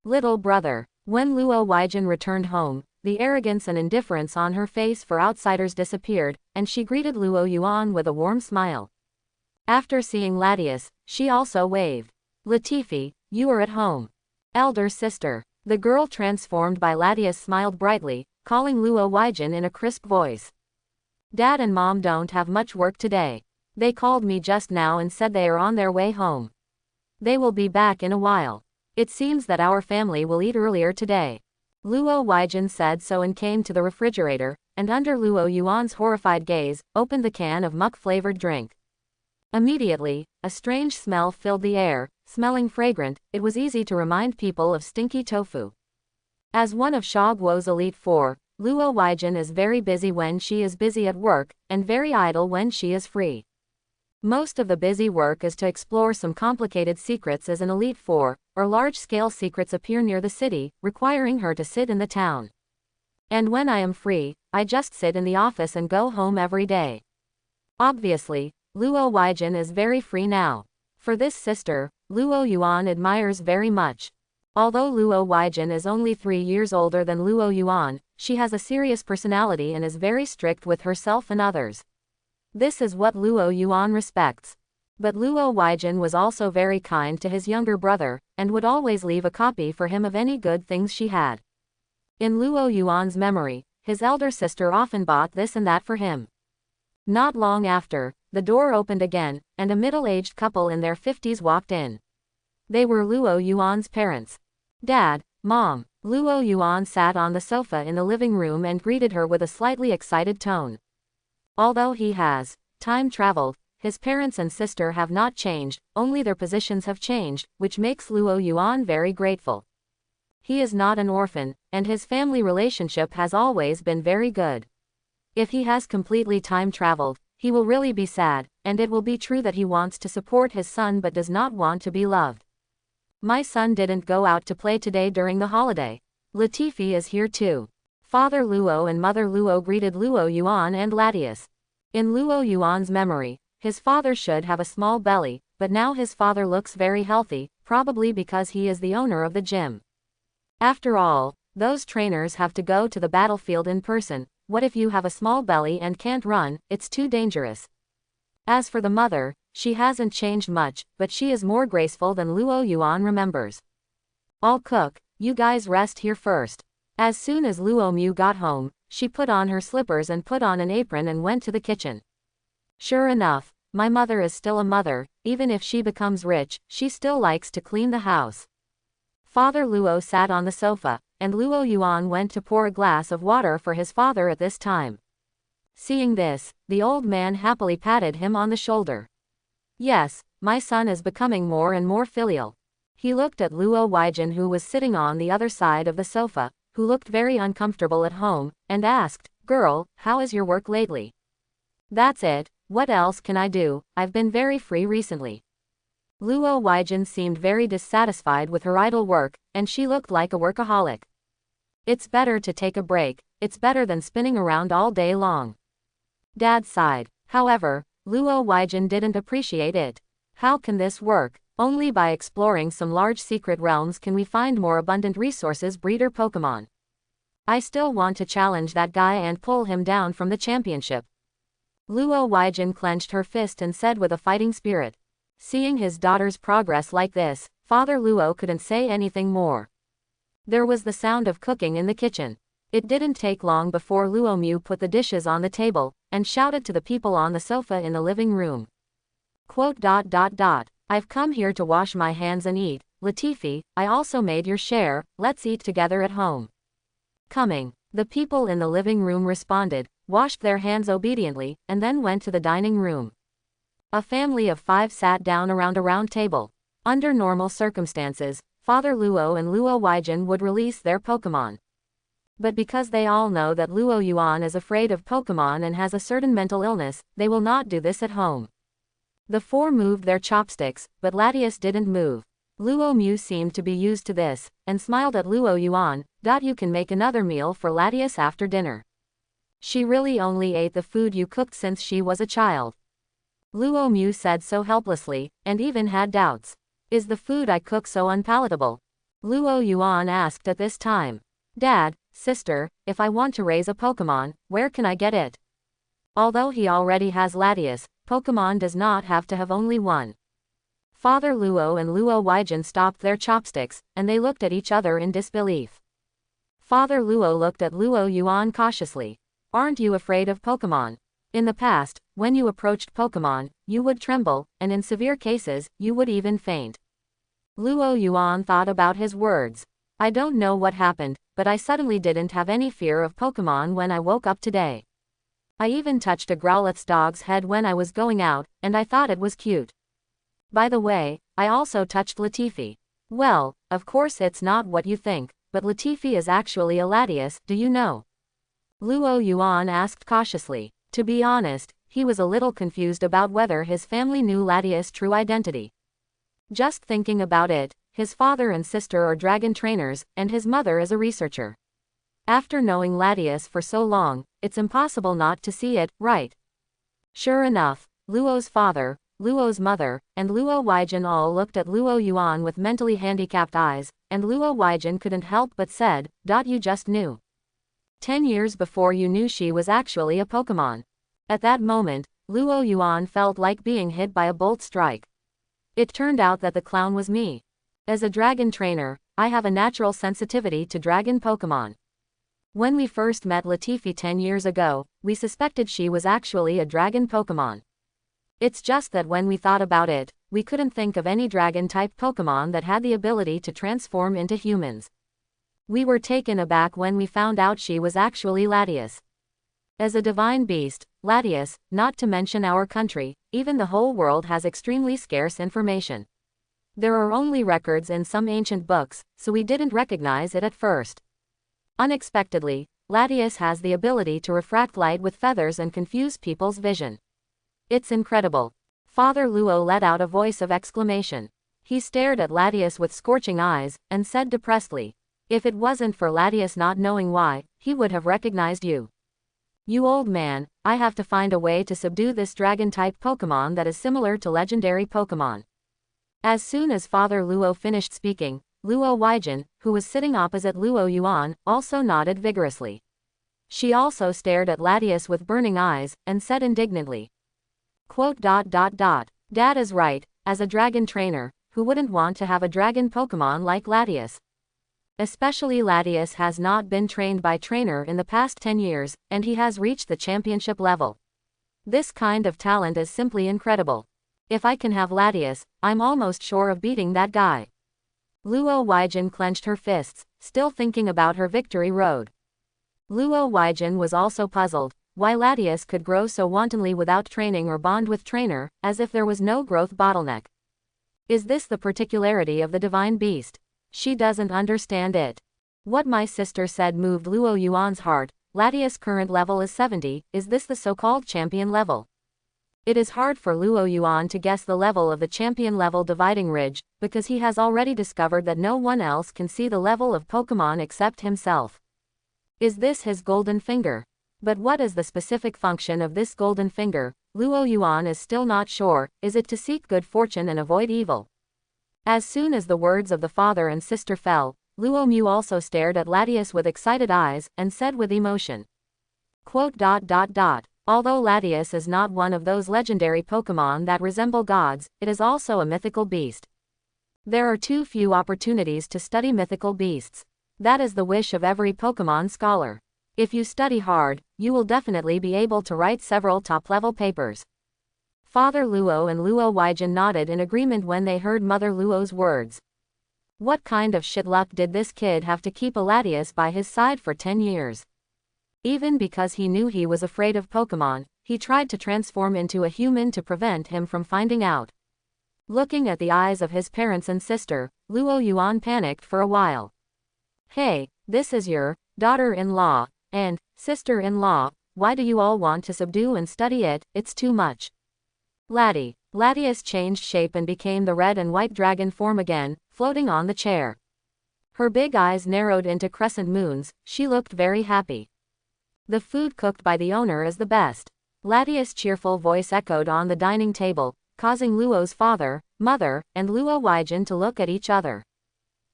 Speaker 1: Little brother. When Luo Weijin returned home, the arrogance and indifference on her face for outsiders disappeared, and she greeted Luo Yuan with a warm smile. After seeing Latius, she also waved. Latifi, you are at home. Elder sister. The girl transformed by Latius smiled brightly, calling Luo Weijin in a crisp voice. Dad and Mom don't have much work today. They called me just now and said they are on their way home. They will be back in a while. It seems that our family will eat earlier today. Luo Weijin said so and came to the refrigerator, and under Luo Yuan's horrified gaze, opened the can of muck-flavored drink. Immediately, a strange smell filled the air. Smelling fragrant, it was easy to remind people of stinky tofu. As one of Sha Guo's Elite Four, Luo Weijin is very busy when she is busy at work, and very idle when she is free. Most of the busy work is to explore some complicated secrets as an Elite Four, or large-scale secrets appear near the city, requiring her to sit in the town. And when I am free, I just sit in the office and go home every day. Obviously, Luo Weijin is very free now. For this sister, Luo Yuan admires very much. Although Luo Weijin is only 3 years older than Luo Yuan, she has a serious personality and is very strict with herself and others. This is what Luo Yuan respects. But Luo Weijin was also very kind to his younger brother, and would always leave a copy for him of any good things she had. In Luo Yuan's memory, his elder sister often bought this and that for him. Not long after, the door opened again, and a middle-aged couple in their 50s walked in. They were Luo Yuan's parents. Dad, Mom. Luo Yuan sat on the sofa in the living room and greeted her with a slightly excited tone. Although he has time traveled, his parents and sister have not changed, only their positions have changed, which makes Luo Yuan very grateful. He is not an orphan, and his family relationship has always been very good. If he has completely time traveled, he will really be sad, and it will be true that he wants to support his son but does not want to be loved. My son didn't go out to play today during the holiday. Latifi is here too. Father Luo and Mother Luo greeted Luo Yuan and Latius. In Luo Yuan's memory, his father should have a small belly, but now his father looks very healthy, probably because he is the owner of the gym. After all, those trainers have to go to the battlefield in person. What if you have a small belly and can't run? It's too dangerous. As for the mother, she hasn't changed much, but she is more graceful than Luo Yuan remembers. I'll cook, you guys rest here first. As soon as Luo Mu got home, she put on her slippers and put on an apron and went to the kitchen. Sure enough, my mother is still a mother. Even if she becomes rich, she still likes to clean the house. Father Luo sat on the sofa, and Luo Yuan went to pour a glass of water for his father at this time. Seeing this, the old man happily patted him on the shoulder. Yes, my son is becoming more and more filial. He looked at Luo Weijin, who was sitting on the other side of the sofa, who looked very uncomfortable at home, and asked, "Girl, how is your work lately?" "That's it, what else can I do? I've been very free recently." Luo Weijin seemed very dissatisfied with her idle work, and she looked like a workaholic. "It's better to take a break, it's better than spinning around all day long." Dad sighed. However, Luo Weijin didn't appreciate it. How can this work? Only by exploring some large secret realms can we find more abundant resources. Breeder Pokemon. I still want to challenge that guy and pull him down from the championship. Luo Weijin clenched her fist and said with a fighting spirit. Seeing his daughter's progress like this, Father Luo couldn't say anything more. There was the sound of cooking in the kitchen. It didn't take long before Luo Mu put the dishes on the table, and shouted to the people on the sofa in the living room. "I've come here to wash my hands and eat. Latifi, I also made your share, let's eat together at home." Coming. The people in the living room responded, washed their hands obediently, and then went to the dining room. A family of 5 sat down around a round table. Under normal circumstances, Father Luo and Luo Weijin would release their Pokemon. But because they all know that Luo Yuan is afraid of Pokemon and has a certain mental illness, they will not do this at home. The 4 moved their chopsticks, but Latias didn't move. Luo Mu seemed to be used to this, and smiled at Luo Yuan. "You can make another meal for Latias after dinner. She really only ate the food you cooked since she was a child." Luo Mu said so helplessly, and even had doubts. "Is the food I cook so unpalatable?" Luo Yuan asked at this time. "Dad, sister, if I want to raise a Pokemon, where can I get it?" Although he already has Latias, Pokemon does not have to have only one. Father Luo and Luo Weijin stopped their chopsticks, and they looked at each other in disbelief. Father Luo looked at Luo Yuan cautiously. "Aren't you afraid of Pokemon? In the past, when you approached Pokemon, you would tremble, and in severe cases, you would even faint." Luo Yuan thought about his words. "I don't know what happened, but I suddenly didn't have any fear of Pokemon when I woke up today. I even touched a Growlithe's dog's head when I was going out, and I thought it was cute. By the way, I also touched Latifi. Well, of course it's not what you think, but Latifi is actually a Latias, do you know?" Luo Yuan asked cautiously. To be honest, he was a little confused about whether his family knew Latias' true identity. Just thinking about it, his father and sister are dragon trainers, and his mother is a researcher. After knowing Latias for so long, it's impossible not to see it, right? Sure enough, Luo's father, Luo's mother, and Luo Weijin all looked at Luo Yuan with mentally handicapped eyes, and Luo Weijin couldn't help but said, "You just knew. 10 years before you knew she was actually a Pokemon." At that moment, Luo Yuan felt like being hit by a bolt strike. It turned out that the clown was me. As a dragon trainer, I have a natural sensitivity to dragon Pokemon. When we first met Latifi 10 years ago, we suspected she was actually a dragon Pokemon. It's just that when we thought about it, we couldn't think of any dragon-type Pokemon that had the ability to transform into humans. We were taken aback when we found out she was actually Latias. As a divine beast, Latias, not to mention our country, even the whole world has extremely scarce information. There are only records in some ancient books, so we didn't recognize it at first. Unexpectedly, Latias has the ability to refract light with feathers and confuse people's vision. It's incredible. Father Luo let out a voice of exclamation. He stared at Latias with scorching eyes, and said depressedly, "If it wasn't for Latias not knowing why, he would have recognized you." You old man, I have to find a way to subdue this dragon-type Pokemon that is similar to legendary Pokemon. As soon as Father Luo finished speaking, Luo Weijin, who was sitting opposite Luo Yuan, also nodded vigorously. She also stared at Latias with burning eyes, and said indignantly, quote, Dad is right, as a dragon trainer, who wouldn't want to have a dragon Pokemon like Latias? Especially Latias has not been trained by trainer in the past 10 years, and he has reached the championship level. This kind of talent is simply incredible. If I can have Latias, I'm almost sure of beating that guy. Luo Weijin clenched her fists, still thinking about her victory road. Luo Weijin was also puzzled, why Latias could grow so wantonly without training or bond with trainer, as if there was no growth bottleneck. Is this the particularity of the divine beast? She doesn't understand it. What my sister said moved Luo Yuan's heart. Latias' current level is 70, is this the so-called champion level? It is hard for Luo Yuan to guess the level of the champion level dividing ridge, because he has already discovered that no one else can see the level of Pokemon except himself. Is this his golden finger? But what is the specific function of this golden finger? Luo Yuan is still not sure. Is it to seek good fortune and avoid evil? As soon as the words of the father and sister fell, Luo Mu also stared at Latias with excited eyes, and said with emotion, quote, Although Latias is not one of those legendary Pokemon that resemble gods, it is also a mythical beast. There are too few opportunities to study mythical beasts. That is the wish of every Pokemon scholar. If you study hard, you will definitely be able to write several top-level papers. Father Luo and Luo Weijin nodded in agreement when they heard Mother Luo's words. What kind of shit luck did this kid have to keep a Latias by his side for 10 years? Even because he knew he was afraid of Pokemon, he tried to transform into a human to prevent him from finding out. Looking at the eyes of his parents and sister, Luo Yuan panicked for a while. Hey, this is your daughter-in-law and sister-in-law, why do you all want to subdue and study it? It's too much. Latias changed shape and became the red and white dragon form again, floating on the chair. Her big eyes narrowed into crescent moons. She looked very happy. The food cooked by the owner is the best. Latias' cheerful voice echoed on the dining table, causing Luo's father, mother, and Luo Weijin to look at each other.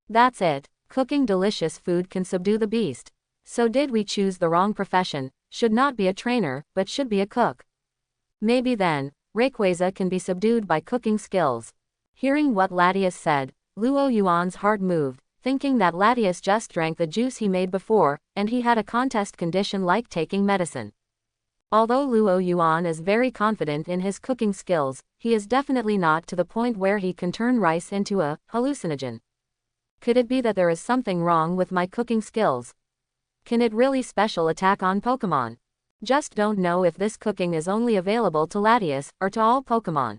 Speaker 1: That's it. Cooking delicious food can subdue the beast. So did we choose the wrong profession? Should not be a trainer, but should be a cook. Maybe then, Rayquaza can be subdued by cooking skills. Hearing what Latias said, Luo Yuan's heart moved, thinking that Latias just drank the juice he made before, and he had a contest condition like taking medicine. Although Luo Yuan is very confident in his cooking skills, he is definitely not to the point where he can turn rice into a hallucinogen. Could it be that there is something wrong with my cooking skills? Can it really special attack on Pokemon? Just don't know if this cooking is only available to Latias, or to all Pokemon.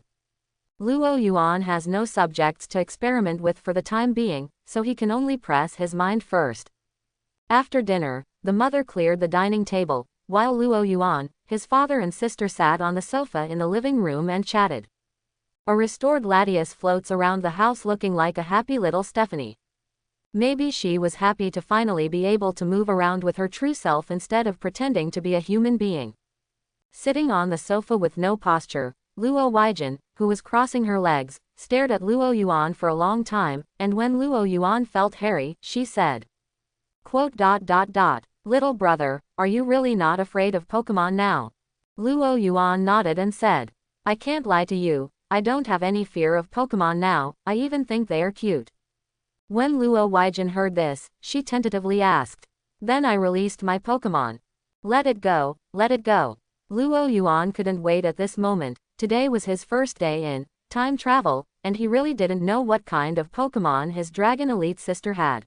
Speaker 1: Luo Yuan has no subjects to experiment with for the time being, so he can only press his mind first. After dinner, the mother cleared the dining table, while Luo Yuan, his father and sister sat on the sofa in the living room and chatted. A restored Latias floats around the house looking like a happy little Stephanie. Maybe she was happy to finally be able to move around with her true self instead of pretending to be a human being. Sitting on the sofa with no posture, Luo Weijin, who was crossing her legs, stared at Luo Yuan for a long time, and when Luo Yuan felt hairy, she said, quote, Little brother, are you really not afraid of Pokemon now? Luo Yuan nodded and said, I can't lie to you, I don't have any fear of Pokemon now, I even think they are cute. When Luo Weijin heard this, she tentatively asked, Then I released my Pokemon. Let it go, let it go. Luo Yuan couldn't wait at this moment. Today was his first day in time travel, and he really didn't know what kind of Pokemon his Dragon Elite sister had.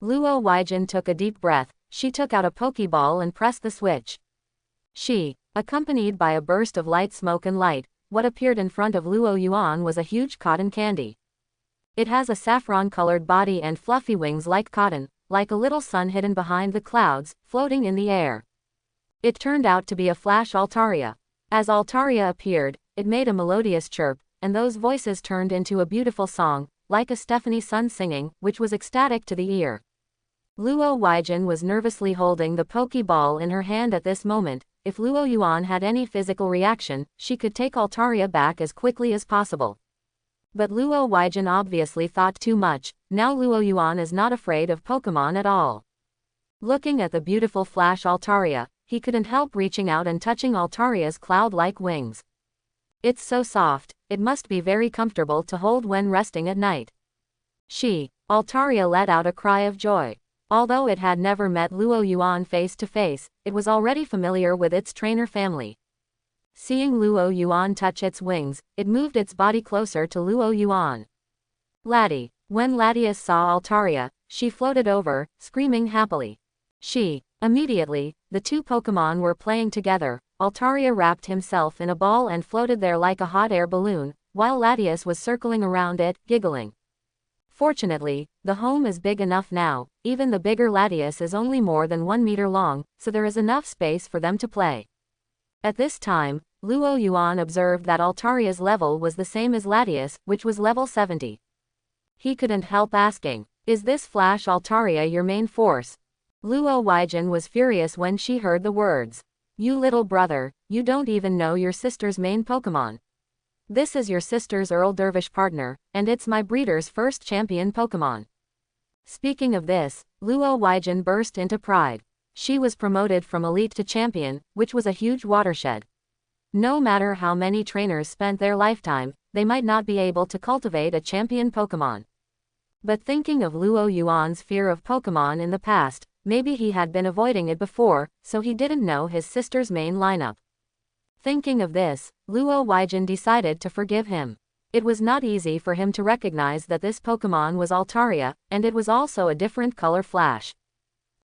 Speaker 1: Luo Weijin took a deep breath. She took out a Pokeball and pressed the switch. She, accompanied by a burst of light smoke and light, what appeared in front of Luo Yuan was a huge cotton candy. It has a saffron-colored body and fluffy wings like cotton, like a little sun hidden behind the clouds, floating in the air. It turned out to be a Flash Altaria. As Altaria appeared, it made a melodious chirp, and those voices turned into a beautiful song, like a Stephanie Sun singing, which was ecstatic to the ear. Luo Huijin was nervously holding the Pokeball in her hand at this moment. If Luo Yuan had any physical reaction, she could take Altaria back as quickly as possible. But Luo Huijin obviously thought too much. Now Luo Yuan is not afraid of Pokemon at all. Looking at the beautiful flash Altaria, he couldn't help reaching out and touching Altaria's cloud-like wings. It's so soft, it must be very comfortable to hold when resting at night. Altaria let out a cry of joy. Although it had never met Luo Yuan face to face, it was already familiar with its trainer family. Seeing Luo Yuan touch its wings, it moved its body closer to Luo Yuan. Laddie. When Latias saw Altaria, she floated over, screaming happily. Immediately, the two Pokemon were playing together. Altaria wrapped himself in a ball and floated there like a hot air balloon, while Latias was circling around it, giggling. Fortunately, the home is big enough now. Even the bigger Latias is only more than 1 meter long, so there is enough space for them to play. At this time, Luo Yuan observed that Altaria's level was the same as Latias, which was level 70. He couldn't help asking, "Is this Flash Altaria your main force?" Luo Huijin was furious when she heard the words. "You little brother, you don't even know your sister's main Pokemon. This is your sister's Earl Dervish partner, and it's my breeder's first champion Pokemon." Speaking of this, Luo Huijin burst into pride. She was promoted from elite to champion, which was a huge watershed. No matter how many trainers spent their lifetime, they might not be able to cultivate a champion Pokemon. But thinking of Luo Yuan's fear of Pokemon in the past, maybe he had been avoiding it before, so he didn't know his sister's main lineup. Thinking of this, Luo Huijin decided to forgive him. It was not easy for him to recognize that this Pokemon was Altaria, and it was also a different color flash.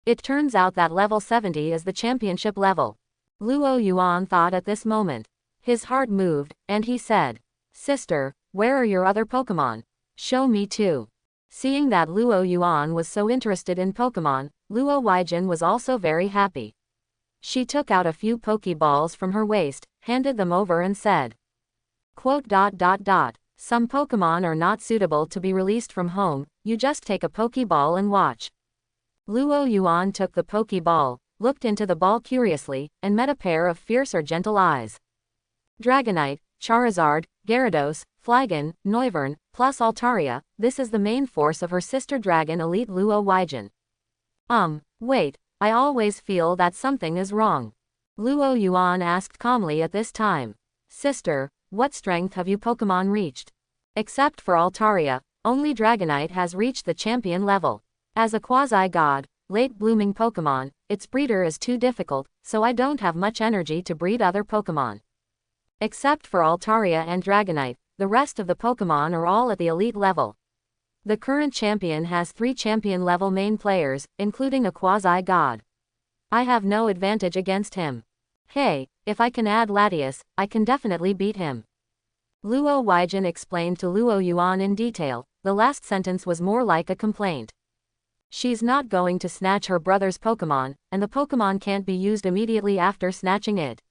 Speaker 1: It turns out that level 70 is the championship level. Luo Yuan thought at this moment. His heart moved, and he said, "Sister, where are your other Pokemon? Show me too." Seeing that Luo Yuan was so interested in Pokemon, Luo Huijin was also very happy. She took out a few Pokeballs from her waist, handed them over and said, "Some Pokemon are not suitable to be released from home, you just take a Pokeball and watch." Luo Yuan took the Pokeball, looked into the ball curiously, and met a pair of fierce or gentle eyes. Dragonite, Charizard, Gyarados, Flygon, Noivern, plus Altaria, this is the main force of her sister dragon elite Luo Huijin. Wait, I always feel that something is wrong. Luo Yuan asked calmly at this time. "Sister, what strength have you Pokemon reached?" "Except for Altaria, only Dragonite has reached the champion level. As a quasi-god, late-blooming Pokemon, its breeder is too difficult, so I don't have much energy to breed other Pokemon. Except for Altaria and Dragonite, the rest of the Pokemon are all at the elite level. The current champion has 3 champion-level main players, including a quasi-god. I have no advantage against him. Hey, if I can add Latias, I can definitely beat him." Luo Huijin explained to Luo Yuan in detail. The last sentence was more like a complaint. She's not going to snatch her brother's Pokemon, and the Pokemon can't be used immediately after snatching it.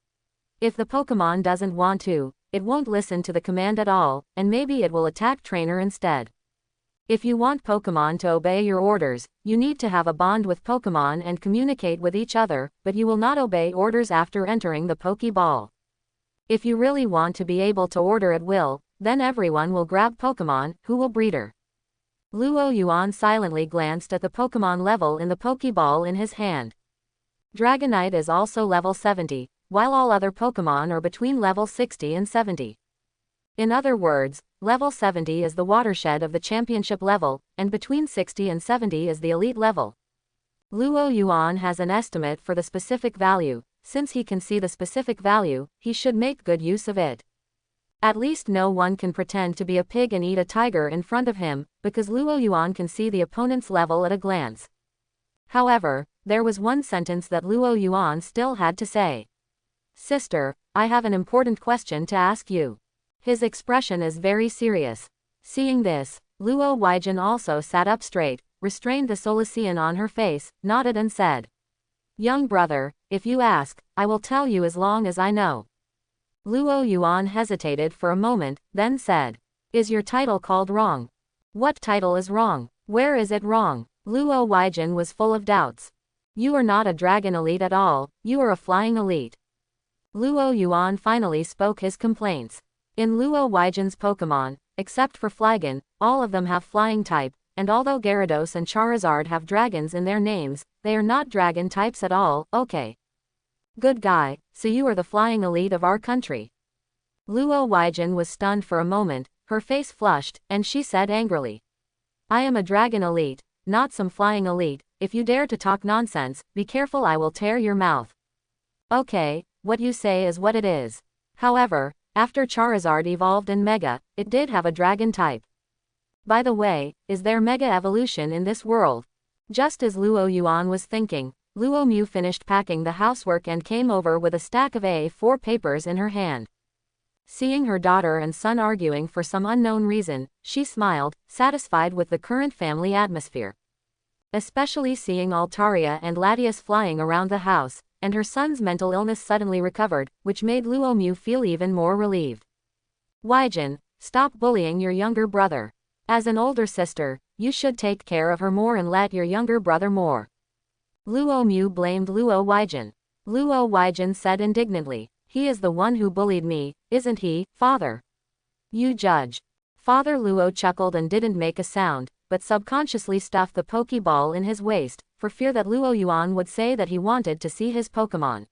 Speaker 1: If the Pokemon doesn't want to, it won't listen to the command at all, and maybe it will attack trainer instead. If you want Pokemon to obey your orders, you need to have a bond with Pokemon and communicate with each other, but you will not obey orders after entering the Pokeball. If you really want to be able to order at will, then everyone will grab Pokemon, who will breed her. Luo Yuan silently glanced at the Pokemon level in the Pokeball in his hand. Dragonite is also level 70, while all other Pokemon are between level 60 and 70. In other words, level 70 is the watershed of the championship level, and between 60 and 70 is the elite level. Luo Yuan has an estimate for the specific value. Since he can see the specific value, he should make good use of it. At least no one can pretend to be a pig and eat a tiger in front of him, because Luo Yuan can see the opponent's level at a glance. However, there was one sentence that Luo Yuan still had to say. "Sister, I have an important question to ask you." His expression is very serious. Seeing this, Luo Huijin also sat up straight, restrained the Solucian on her face, nodded and said, "Young brother, if you ask, I will tell you as long as I know." Luo Yuan hesitated for a moment, then said, "Is your title called wrong?" "What title is wrong? Where is it wrong?" Luo Weijin was full of doubts. You are not a dragon elite at all, you are a flying elite. Luo Yuan finally spoke his complaints. In Luo Weijin's Pokemon, except for Flygon, all of them have flying type, and although Gyarados and Charizard have dragons in their names, they are not dragon types at all. Okay. Good guy, so you are the flying elite of our country. Luo Weijin was stunned for a moment, her face flushed, and she said angrily. I am a dragon elite, not some flying elite. If you dare to talk nonsense, be careful, I will tear your mouth. Okay, what you say is what it is. However, after Charizard evolved in Mega, it did have a dragon type. By the way, is there Mega evolution in this world? Just as Luo Yuan was thinking, Luo Mu finished packing the housework and came over with a stack of A4 papers in her hand. Seeing her daughter and son arguing for some unknown reason, she smiled, satisfied with the current family atmosphere. Especially seeing Altaria and Latias flying around the house, and her son's mental illness suddenly recovered, which made Luo Mu feel even more relieved. Weijin, stop bullying your younger brother. As an older sister, you should take care of her more and let your younger brother more. Luo Mu blamed Luo Weijin. Luo Weijin said indignantly, he is the one who bullied me, isn't he, father? You judge. Father Luo chuckled and didn't make a sound, but subconsciously stuffed the Pokeball in his waist, for fear that Luo Yuan would say that he wanted to see his Pokemon.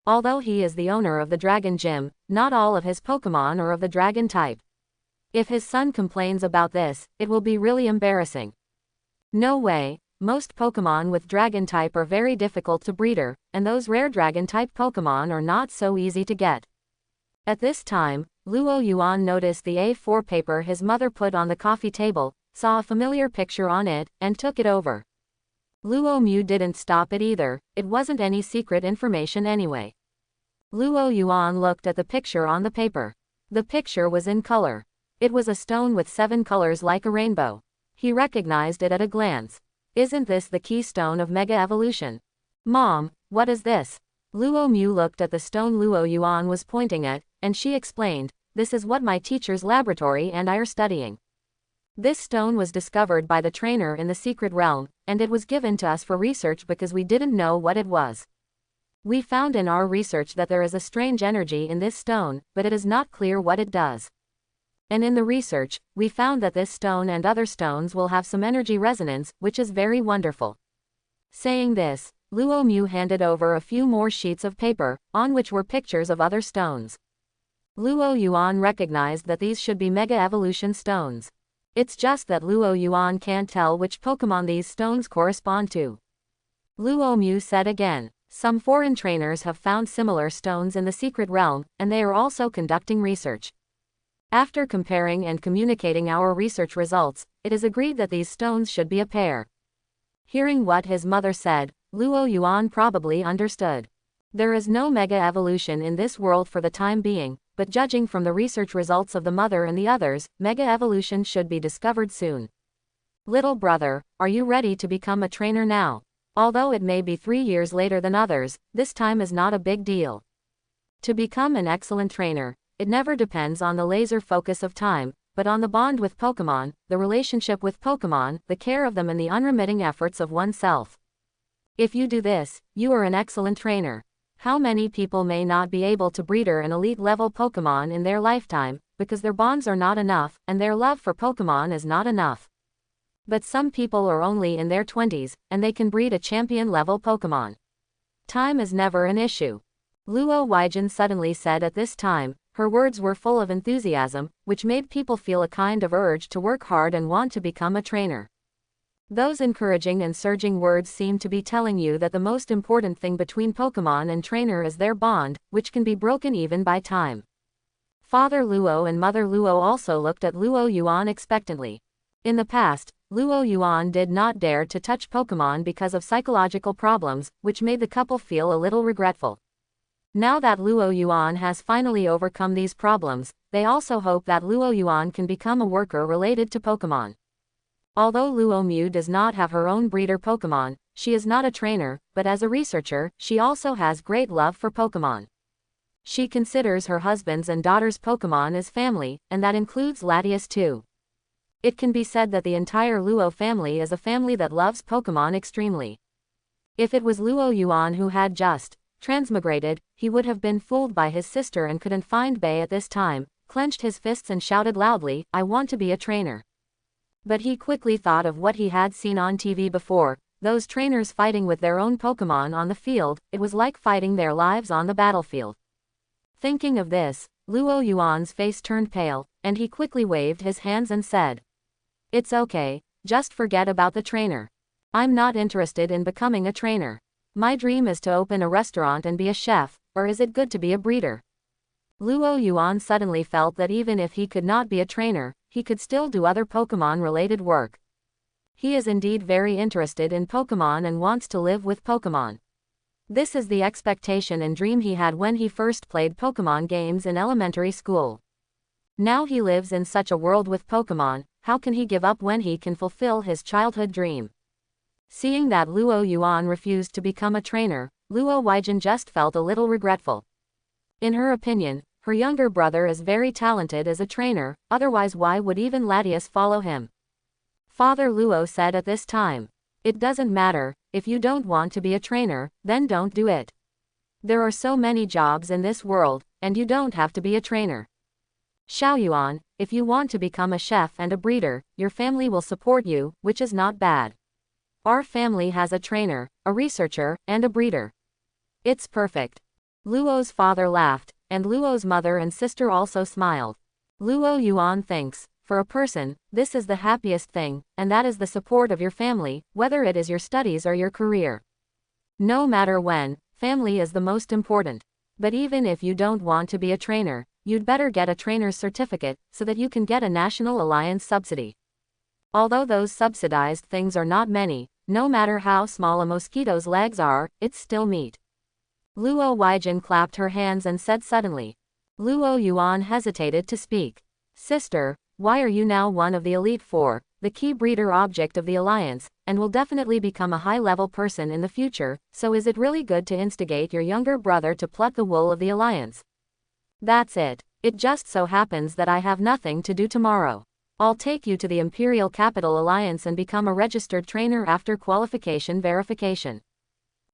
Speaker 1: Although he is the owner of the Dragon Gym, not all of his Pokemon are of the Dragon type. If his son complains about this, it will be really embarrassing. No way, most Pokemon with Dragon type are very difficult to breeder, and those rare Dragon type Pokemon are not so easy to get. At this time, Luo Yuan noticed the A4 paper his mother put on the coffee table, saw a familiar picture on it, and took it over. Luo Mu didn't stop it either, it wasn't any secret information anyway. Luo Yuan looked at the picture on the paper. The picture was in color. It was a stone with 7 colors like a rainbow. He recognized it at a glance. Isn't this the keystone of Mega Evolution? Mom, what is this? Luo Mu looked at the stone Luo Yuan was pointing at, and she explained, this is what my teacher's laboratory and I are studying. This stone was discovered by the trainer in the secret realm, and it was given to us for research because we didn't know what it was. We found in our research that there is a strange energy in this stone, but it is not clear what it does. And in the research, we found that this stone and other stones will have some energy resonance, which is very wonderful. Saying this, Luo Mu handed over a few more sheets of paper, on which were pictures of other stones. Luo Yuan recognized that these should be Mega Evolution stones. It's just that Luo Yuan can't tell which Pokemon these stones correspond to. Luo Mu said again, some foreign trainers have found similar stones in the secret realm, and they are also conducting research. After comparing and communicating our research results, it is agreed that these stones should be a pair. Hearing what his mother said, Luo Yuan probably understood. There is no Mega Evolution in this world for the time being, but judging from the research results of the mother and the others, Mega Evolution should be discovered soon. Little brother, are you ready to become a trainer now? Although it may be 3 years later than others, this time is not a big deal. To become an excellent trainer, it never depends on the laser focus of time, but on the bond with Pokemon, the relationship with Pokemon, the care of them and the unremitting efforts of oneself. If you do this, you are an excellent trainer. How many people may not be able to breeder an elite-level Pokemon in their lifetime, because their bonds are not enough, and their love for Pokemon is not enough. But some people are only in their 20s, and they can breed a champion-level Pokemon. Time is never an issue. Luo Weijin suddenly said at this time, her words were full of enthusiasm, which made people feel a kind of urge to work hard and want to become a trainer. Those encouraging and surging words seem to be telling you that the most important thing between Pokemon and trainer is their bond, which can be broken even by time. Father Luo and Mother Luo also looked at Luo Yuan expectantly. In the past, Luo Yuan did not dare to touch Pokemon because of psychological problems, which made the couple feel a little regretful. Now that Luo Yuan has finally overcome these problems, they also hope that Luo Yuan can become a worker related to Pokemon. Although Luo Mu does not have her own breeder Pokemon, she is not a trainer, but as a researcher, she also has great love for Pokemon. She considers her husband's and daughter's Pokemon as family, and that includes Latias too. It can be said that the entire Luo family is a family that loves Pokemon extremely. If it was Luo Yuan who had just transmigrated, he would have been fooled by his sister and couldn't find Bei at this time, clenched his fists and shouted loudly, "I want to be a trainer." But he quickly thought of what he had seen on TV before, those trainers fighting with their own Pokemon on the field. It was like fighting their lives on the battlefield. Thinking of this, Luo Yuan's face turned pale, and he quickly waved his hands and said, "It's okay, just forget about the trainer. I'm not interested in becoming a trainer. My dream is to open a restaurant and be a chef, or is it good to be a breeder?" Luo Yuan suddenly felt that even if he could not be a trainer, he could still do other Pokemon-related work. He is indeed very interested in Pokemon and wants to live with Pokemon. This is the expectation and dream he had when he first played Pokemon games in elementary school. Now he lives in such a world with Pokemon. How can he give up when he can fulfill his childhood dream? Seeing that Luo Yuan refused to become a trainer, Luo Weijin just felt a little regretful. In her opinion, her younger brother is very talented as a trainer, otherwise why would even Latias follow him? Father Luo said at this time, "It doesn't matter, if you don't want to be a trainer, then don't do it. There are so many jobs in this world, and you don't have to be a trainer. Xiaoyuan, if you want to become a chef and a breeder, your family will support you, which is not bad. Our family has a trainer, a researcher, and a breeder. It's perfect." Luo's father laughed, and Luo's mother and sister also smiled. Luo Yuan thinks, for a person, this is the happiest thing, and that is the support of your family, whether it is your studies or your career. No matter when, family is the most important. But even if you don't want to be a trainer, you'd better get a trainer's certificate, so that you can get a National Alliance subsidy. Although those subsidized things are not many, no matter how small a mosquito's legs are, it's still meat. Luo Weijin clapped her hands and said suddenly. Luo Yuan hesitated to speak. "Sister, why are you now one of the Elite Four, the key breeder object of the Alliance, and will definitely become a high-level person in the future, so is it really good to instigate your younger brother to pluck the wool of the Alliance?" "That's it. It just so happens that I have nothing to do tomorrow. I'll take you to the Imperial Capital Alliance and become a registered trainer after qualification verification.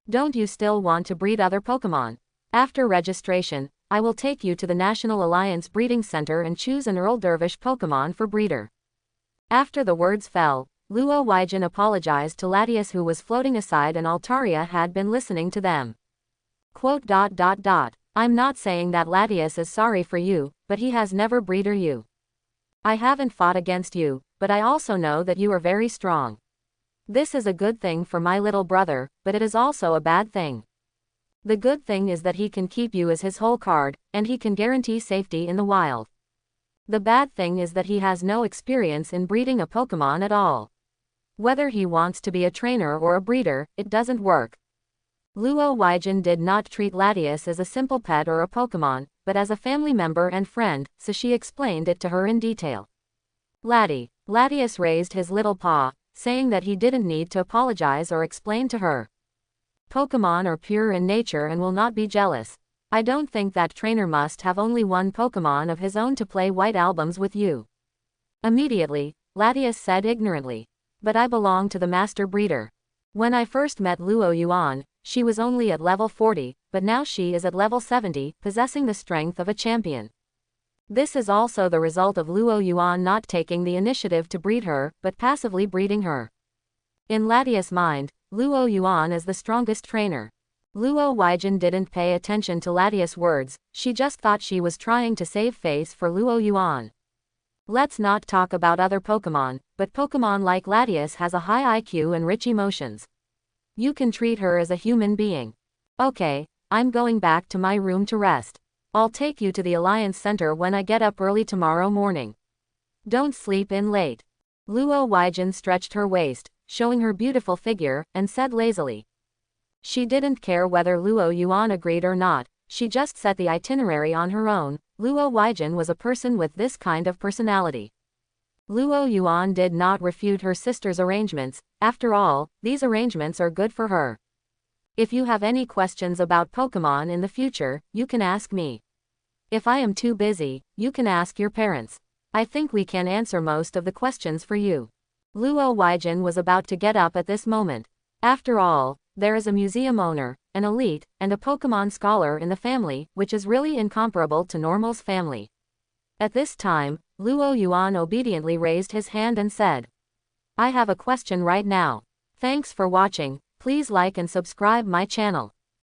Speaker 1: Don't you still want to breed other Pokemon? After registration, I will take you to the National Alliance Breeding Center and choose an Earl Dervish Pokemon for breeder." After the words fell, Luo Weijin apologized to Latias, who was floating aside, and Altaria had been listening to them. "I'm not saying that Latias is sorry for you, but he has never breeder you. I haven't fought against you, but I also know that you are very strong. This is a good thing for my little brother, but it is also a bad thing. The good thing is that he can keep you as his whole card, and he can guarantee safety in the wild. The bad thing is that he has no experience in breeding a Pokemon at all. Whether he wants to be a trainer or a breeder, it doesn't work." Luo Weijin did not treat Latias as a simple pet or a Pokemon, but as a family member and friend, so she explained it to her in detail. Latias raised his little paw, saying that he didn't need to apologize or explain to her. Pokemon are pure in nature and will not be jealous. I don't think that trainer must have only one Pokemon of his own to play white albums with you. Immediately, Latias said ignorantly. "But I belong to the master breeder. When I first met Luo Yuan, she was only at level 40, but now she is at level 70, possessing the strength of a champion. This is also the result of Luo Yuan not taking the initiative to breed her, but passively breeding her." In Latias' mind, Luo Yuan is the strongest trainer. Luo Weijin didn't pay attention to Latias' words, she just thought she was trying to save face for Luo Yuan. Let's not talk about other Pokemon, but Pokemon like Latias has a high IQ and rich emotions. You can treat her as a human being. Okay, I'm going back to my room to rest. I'll take you to the Alliance Center when I get up early tomorrow morning. Don't sleep in late." Luo Weijin stretched her waist, showing her beautiful figure, and said lazily. She didn't care whether Luo Yuan agreed or not, she just set the itinerary on her own. Luo Weijin was a person with this kind of personality. Luo Yuan did not refute her sister's arrangements. After all, these arrangements are good for her. "If you have any questions about Pokemon in the future, you can ask me. If I am too busy, you can ask your parents. I think we can answer most of the questions for you. Luo Weijin was about to get up at this moment. After all, there is a museum owner, an elite, and a Pokemon scholar in the family, which is really incomparable to Normal's family. At this time, Luo Yuan obediently raised his hand and said, I have a question right now. Thanks for watching, please like and subscribe my channel.